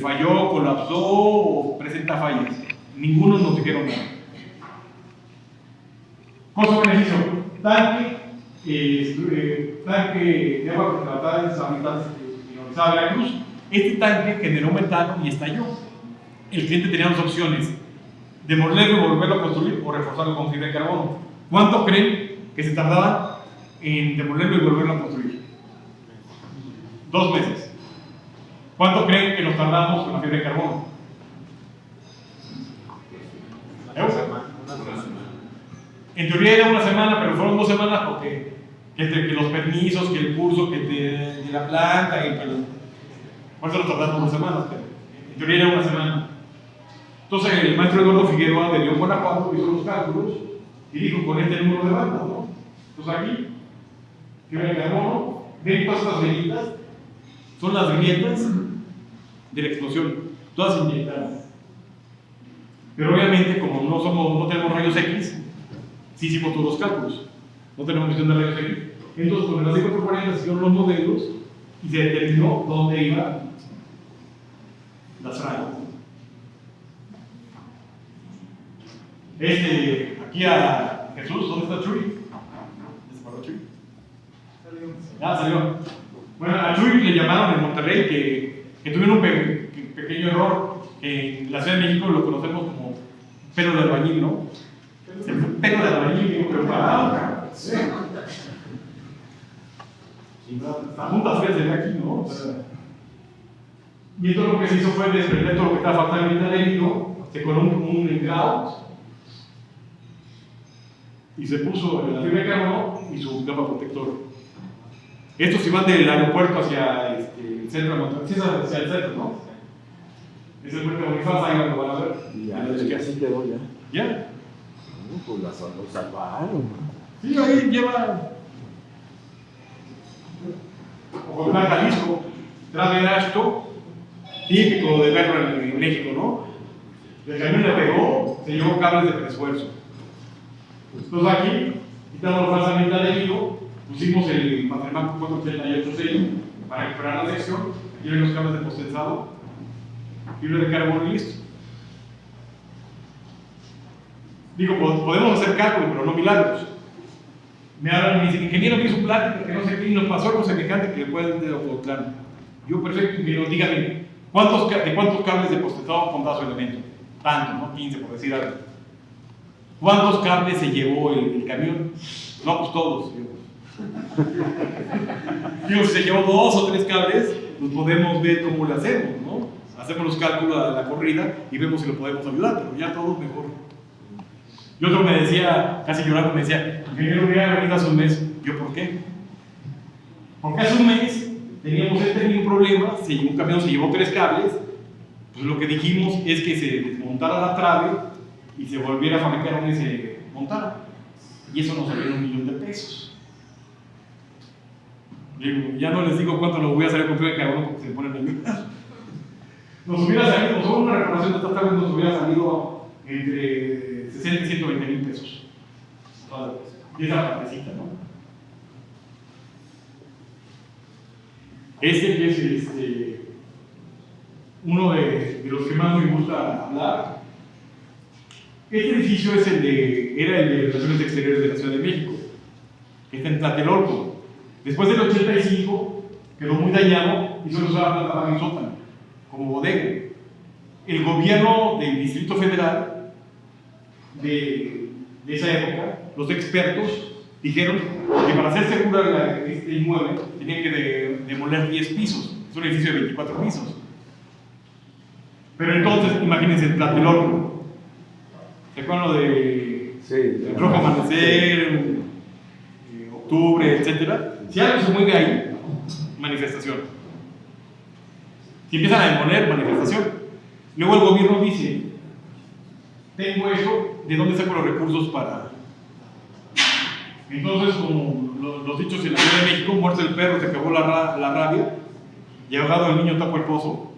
falló, colapsó o presenta fallas. Ninguno nos dijeron nada. Costo-beneficio, tanque, tanque de agua tratada en San Veracruz. Este tanque generó metano y estalló. El cliente tenía dos opciones: demolerlo y volverlo a construir o reforzarlo con fibra de carbono. ¿Cuánto creen que se tardaba en demolerlo y volverlo a construir? 2 meses. ¿Cuánto creen que nos tardamos con la fibra de carbono? En teoría era una semana, pero fueron 2 semanas porque entre que los permisos, que el curso, que de la planta, y que por eso nos tardamos 2 semanas, pero en teoría era una semana. Entonces el maestro Eduardo Figueroa de León, Guanajuato, hizo los cálculos y dijo: con este número de bandas, ¿no? Entonces aquí, fibra de carbono, ven todas estas venitas, son las grietas de la explosión, todas inyectadas. Pero obviamente, como no tenemos rayos X, sí hicimos todos los cálculos, no tenemos visión de rayos X. Entonces, con el AC440 se hicieron los modelos y se determinó dónde iban las rayas. Aquí a Jesús, ¿dónde está Chuy? ¿Se paró Chuy? Ya salió. Bueno, a Chuy le llamaron en Monterrey que tuvieron un pequeño error. En la Ciudad de México lo conocemos como pelo de albañil, ¿no? Se fue pelo de albañil, digo, pero parado. Sí. La junta fría se ve aquí, ¿no? Y entonces lo que se hizo fue desprender todo lo que estaba faltando en el hilo, se coló un engrado y se puso la fibra de carbono y su capa protectora. Estos iban del aeropuerto hacia el centro de Monterrey, sí, hacia el centro, ¿no? Es el puente de Bonifacio, ahí lo van a ver. Ya, así quedó ya. ¿Ya? Pues lo salvaron. Sí, ahí lleva. O con Jalisco, esto, típico de verlo en México, ¿no? El camión le pegó, se llevó cables de preesfuerzo. Entonces aquí, quitamos la falsa mitad del hilo, pusimos el Matremaco 488 sello para recuperar la sección. Aquí ven los cables de postensado, fibra de carbono y listo. Digo, podemos hacer cálculos, pero no milagros. Me hablan y me dicen: ingeniero, me hizo un plática que no sé qué, y nos pasó algo semejante que le pueden dar otro plano. Yo, perfecto, ingeniero, dígame, ¿de cuántos cables de postensado con su elemento? Tanto, ¿no? 15, por decir algo. ¿Cuántos cables se llevó el camión? No, pues todos. Digo, si se llevó 2 o 3 cables, pues podemos ver cómo lo hacemos, ¿no? Hacemos los cálculos de la corrida y vemos si lo podemos ayudar, pero ya todos mejor. Y otro me decía, casi llorando, me decía: ingeniero, hubiera venido hace un mes. Yo, ¿por qué? Porque hace un mes teníamos este mismo problema, un camión se llevó 3 cables, pues lo que dijimos es que se desmontara la trave y se volviera a fabricar donde se montara. Y eso nos salió en $1,000,000 pesos. Digo, ya no les digo cuánto lo voy a hacer con fibra de carbono porque se ponen nerviosos. Nos hubiera salido, solo una reparación de esta trave nos hubiera salido entre 60 y 120 mil pesos. Y esa partecita, ¿no? Este es uno de los que más me gusta hablar. Este edificio es era el de Relaciones Exteriores de la Ciudad de México, que está en Tlatelolco. Después del 85 quedó muy dañado y solo usaba planta baja y sótano como bodega. El gobierno del Distrito Federal de esa época, los expertos dijeron que para hacer segura este inmueble tenían que demoler 10 pisos. Es un edificio de 24 pisos. Pero entonces, imagínense el Tlatelolco. ¿Se acuerdan lo de el Rojo Amanecer, octubre, etcétera? Si algo se mueve ahí, manifestación. Si empiezan a demoler, manifestación. Luego el gobierno dice: tengo eso, ¿de dónde saco los recursos para...? Entonces, como los dichos en la Ciudad de México, muerto el perro, se acabó la rabia, y ahogado el niño tapó el pozo.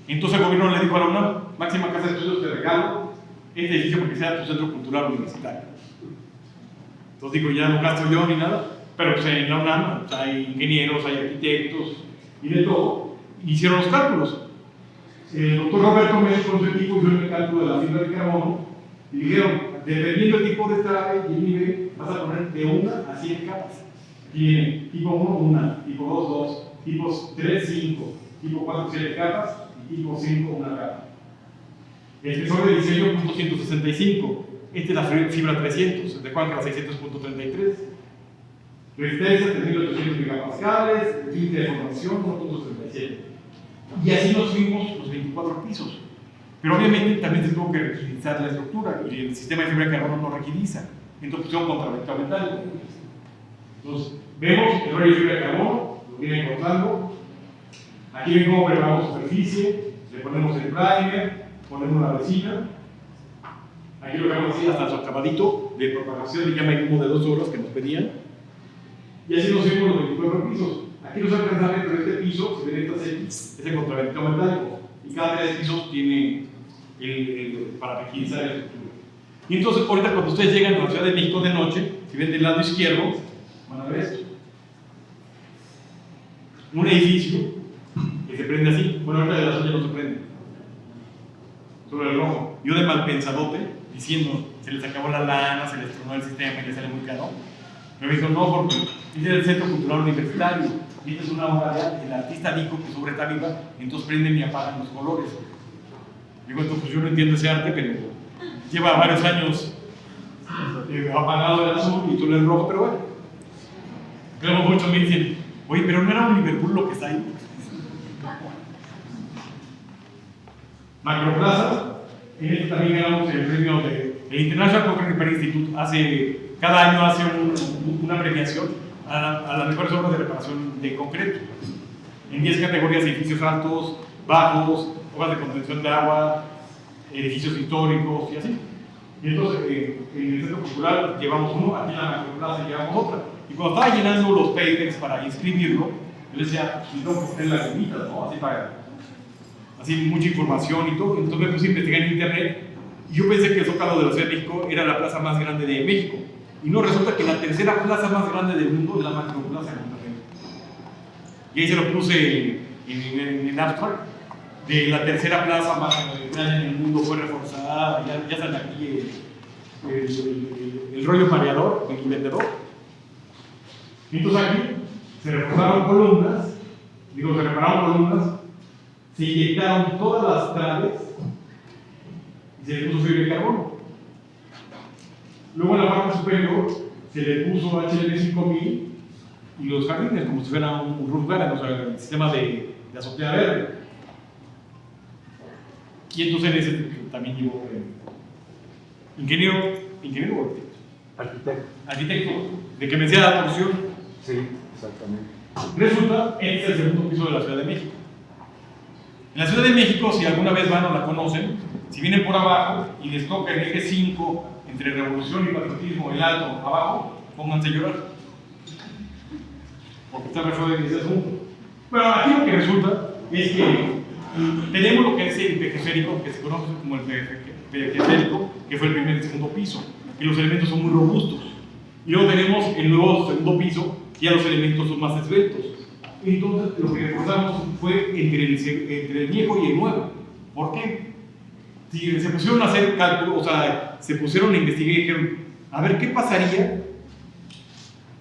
Entonces el gobierno le dijo a la UNAM: máxima casa de estudios, te regalo este edificio porque sea tu centro cultural universitario. Entonces digo, ya no gasto yo ni nada, pero pues en la UNAM hay ingenieros, hay arquitectos y de todo. Hicieron los cálculos. El doctor Roberto Méndez con su equipo hizo el cálculo de la fibra de carbono y dijeron: dependiendo del tipo de trave y el nivel, vas a poner de 1 a 100 capas. Tiene tipo 1, 1, tipo 2, 2, tipos 3, 5, tipo 4, 7 capas y tipo 5, una capa. El espesor de diseño .165. Esta es la fibra 300, de Quancra 600.33. Resistencia 3800 megapascales, límite de formación 1.37. Y así nos fuimos los 24 pisos. Pero obviamente también se tuvo que rigidizar la estructura y el sistema de fibra de carbono no rigidiza. Entonces pusieron contraventado metálico. Entonces, vemos el rollo de fibra de carbono, lo vienen cortando. Aquí ven cómo preparamos superficie, le ponemos el primer, ponemos la resina. Aquí lo dejamos así hasta su acabadito de propagación de llama y humo de 2 horas que nos pedían. Y así nos fuimos los 24 pisos. Aquí nos alcanza a ver, pero este piso, si ven estas X, es el contraventado metálico. Y cada 3 pisos tiene para rigidizar la estructura. Y entonces, ahorita cuando ustedes llegan a la Ciudad de México de noche, si ven del lado izquierdo, van a ver esto. Un edificio que se prende así. Bueno, ahorita de la zona no se prende. Sobre el rojo. Yo de malpensadote, diciendo, se les acabó la lana, se les tronó el sistema y les sale muy caro. Pero me dijo, no, porque este es el Centro Cultural Universitario. Y esta es una obra de arte. El artista dijo que sobre está viva, entonces prenden y apagan los colores. Digo, entonces pues yo no entiendo ese arte, pero lleva varios años apagado el azul y tú el rojo, pero bueno. Luego muchos me dicen, oye, pero no era un Liverpool lo que está ahí. Macroplazas, en este también ganamos el premio del International Cochrane Repair Institute. Cada año hace una premiación a las mejores obras de reparación de concreto. En 10 categorías: edificios altos, bajos, obras de contención de agua, edificios históricos y así. Y entonces en el Centro Cultural llevamos uno, aquí en la Macroplaza llevamos otra. Y cuando estaba llenando los papers para inscribirlo, yo le decía, no, pues ten las limitas, ¿no? Así mucha información y todo. Entonces me puse a investigar en internet y yo pensé que el Zócalo de la Ciudad de México era la plaza más grande de México. Y no, resulta que la tercera plaza más grande del mundo es la Macroplaza de Monterrey. Y ahí se lo puse en abstract. De la tercera plaza más grande en el mundo fue reforzada, ya sale aquí el rollo mareador, el vendedor. Y entonces aquí se reforzaron columnas, se repararon columnas, se inyectaron todas las traves y se le puso fibra de carbono. Luego en la parte superior se le puso HL5000 y los jardines, como si fuera un roof garden, o sea, el sistema de azotea verde. Y entonces en ese también llevó ingeniero o arquitecto, de que me decía la torsión. Sí, exactamente. Resulta, este es el segundo piso de la Ciudad de México. En la Ciudad de México, si alguna vez van o la conocen, si vienen por abajo y les toca el eje 5 entre Revolución y Patriotismo, el alto abajo, pónganse a llorar. Porque está reforzado en ese asunto. Bueno, aquí lo que resulta es que tenemos lo que es el periférico, que se conoce como el periférico, que fue el primer y segundo piso, y los elementos son muy robustos. Y luego tenemos el nuevo segundo piso, que ya los elementos son más esbeltos. Entonces, lo que reforzamos fue entre el viejo y el nuevo. ¿Por qué? Si se pusieron a hacer cálculos, o sea, se pusieron a investigar y dijeron, a ver, ¿qué pasaría?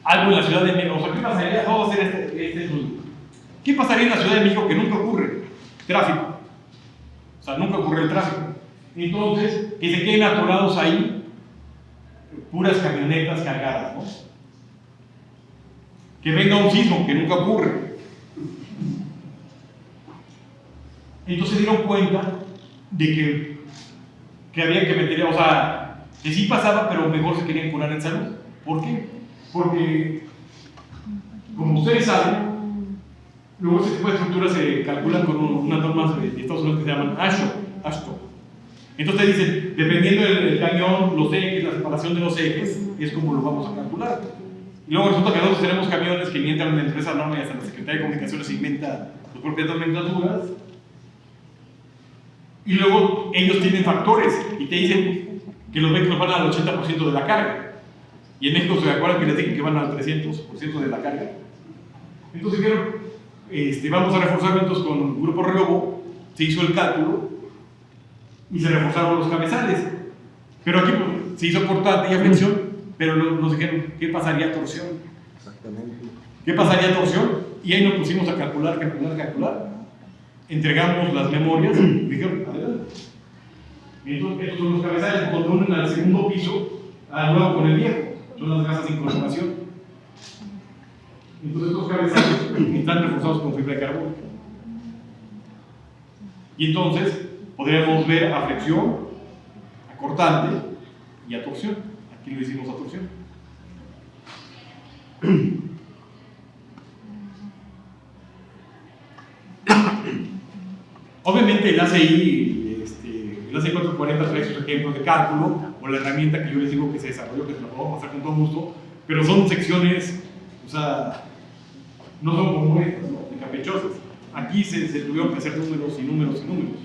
Algo en la Ciudad de México, o sea, ¿qué pasaría? Vamos a hacer este estudio. ¿Qué pasaría en la Ciudad de México que nunca ocurre? Tráfico. O sea, nunca ocurre el tráfico. Entonces, que se queden atorados ahí puras camionetas cargadas, ¿no? Que venga un sismo, que nunca ocurre. Entonces se dieron cuenta de que había que meter, o sea, que sí pasaba, pero mejor se querían curar en salud. ¿Por qué? Porque, como ustedes saben, luego ese tipo de estructuras se calculan con unas normas de Estados Unidos que se llaman AASHTO. Entonces dicen, dependiendo del cañón, los ejes, la separación de los ejes, es como lo vamos a calcular. Y luego resulta que nosotros tenemos camiones que ni entran dentro de esa norma y hasta la Secretaría de Comunicaciones se inventa sus propias nomenclaturas. Y luego ellos tienen factores y te dicen que los vehículos van al 80% de la carga. Y en México se acuerdan que les dije que van al 300% de la carga. Entonces dijeron, vamos a reforzar vientos con el grupo Rehobo, se hizo el cálculo y se reforzaron los cabezales. Pero aquí se hizo cortante y flexión, pero nos dijeron, ¿qué pasaría a torsión? Exactamente. ¿Qué pasaría a torsión? Y ahí nos pusimos a calcular. Entregamos las memorias y dijeron, adelante. Entonces, estos son los cabezales, cuando unen al segundo piso, al nuevo con el viejo. Son las casas de incorporación. Entonces, estos cabezales están reforzados con fibra de carbono. Y entonces, podríamos ver a flexión, a cortante y a torsión. Aquí lo hicimos a torsión. Obviamente el ACI 440 trae sus ejemplos de cálculo o la herramienta que yo les digo que se desarrolló, que se la puedo pasar con todo gusto, pero son secciones, o sea, no son como estas, ¿no? De caprichosas. Aquí se tuvieron que hacer números y números y números.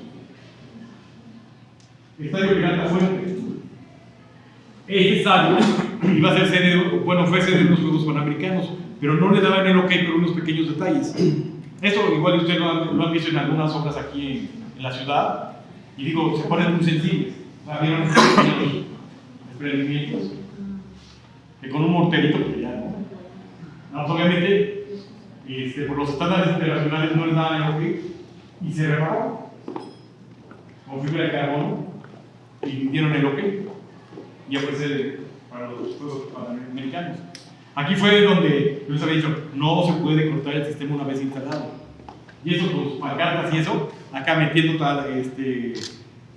Estadio Pirata Fuente. Este estadio iba a ser sede, bueno, fue sede de unos Juegos Panamericanos, pero no le daban el ok por unos pequeños detalles. Esto igual ustedes lo han visto en algunas obras aquí en la ciudad, y digo, se ponen muy sensibles. Vieron estos pequeños desprendimientos, que con un morterito, pues ya no. Obviamente, por los estándares internacionales no les daban el ok, y se reparó con fibra de carbono, y dieron el ok, y ofrecer para los Juegos Panamericanos. Aquí fue donde yo les había dicho, no se puede cortar el sistema una vez instalado. Y eso, pues, pancartas y eso, acá metiendo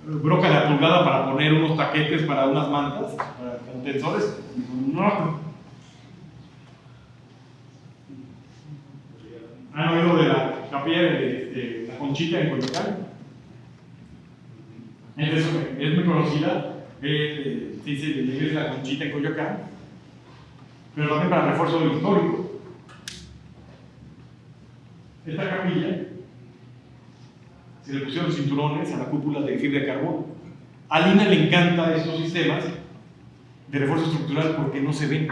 broca de la pulgada para poner unos taquetes para unas mantas, con tensores. No. ¿Han oído de la capilla de la Conchita en Coyoacán? Es muy conocida. Se dice la iglesia de la Conchita en Coyoacán, pero también para refuerzo histórico. Esta capilla se le pusieron cinturones a la cúpula de fibra de carbono. A Lina le encanta estos sistemas de refuerzo estructural porque no se ven.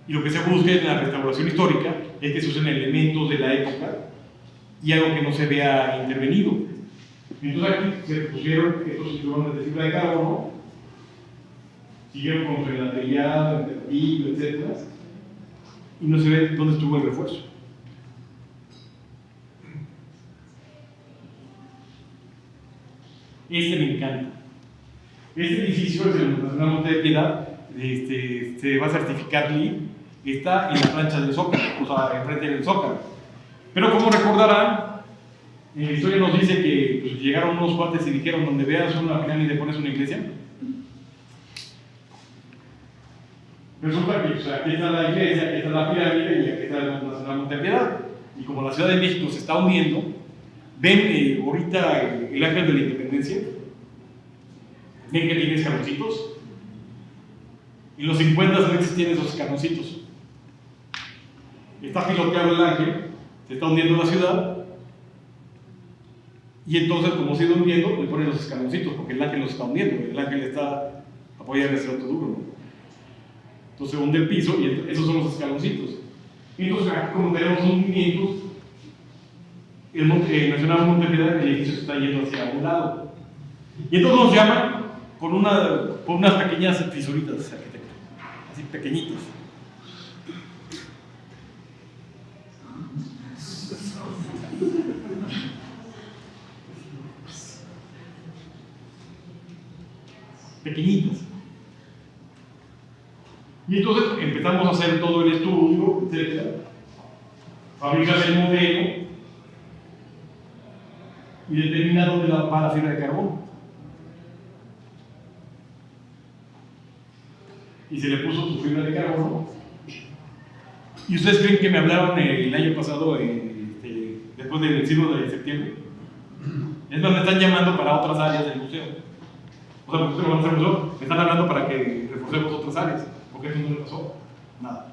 Y lo que se busca en la restauración histórica es que se usen elementos de la época y algo que no se vea intervenido. Entonces aquí se pusieron estos cinturones de fibra de carbono, siguieron con gelatería, vertillo, etc. Y no se ve dónde estuvo el refuerzo. Este me encanta. Este edificio es el Nacional Monte de Piedad, se va a certificar LEED, está en la plancha del Zócalo, o sea, enfrente del Zócalo. Pero como recordarán, la historia nos dice que pues, llegaron unos cuates y dijeron: donde veas una pirámide pones una iglesia. Resulta que aquí está la iglesia, aquí está la pirámide y aquí está el Nacional Monte de Piedad. Y como la Ciudad de México se está hundiendo, ven ahorita el Ángel de la Independencia, ven que tiene escaloncitos. En los 50 no existían esos escaloncitos. Está piloteado el ángel, se está hundiendo la ciudad, y entonces, como se ha ido hundiendo, le ponen los escaloncitos, porque el ángel los está hundiendo, el ángel está apoyado en ese otro duro, ¿no? Entonces hunde el piso y esos son los escaloncitos. Y entonces, aquí, como tenemos hundimientos, el Nacional Monte de Piedad, el edificio se está yendo hacia un lado. Y entonces nos llaman por unas pequeñas fisuritas, arquitecto, así pequeñitas. Pequeñitas. Y entonces empezamos a hacer todo el estudio, etc. Fabricas el modelo y determina dónde va la fibra de carbono. Y se le puso su fibra de carbono. ¿Y ustedes creen que me hablaron el año pasado, después del 5 de septiembre? Es más, me están llamando para otras áreas del museo. O sea, porque ustedes van a hacer museo, me están hablando para que reforcemos otras áreas. ¿Por qué eso no le pasó? Nada.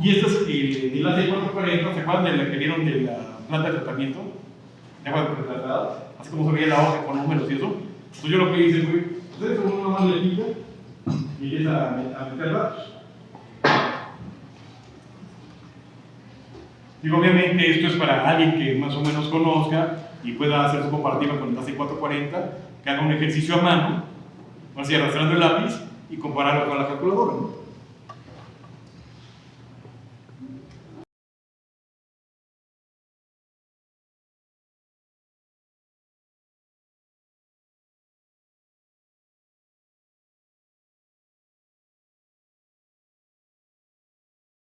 Y esta es el ACI 440, ¿se acuerdan de la que vieron de la planta de tratamiento? De agua pretratada, así como se veía la hoja con números y eso. Entonces yo lo que hice fue, ustedes toman una maletita y empieza a meterla. Digo, obviamente esto es para alguien que más o menos conozca y pueda hacer su comparativa con el ACI 440, que haga un ejercicio a mano, así arrastrando el lápiz y compararlo con la calculadora, ¿no?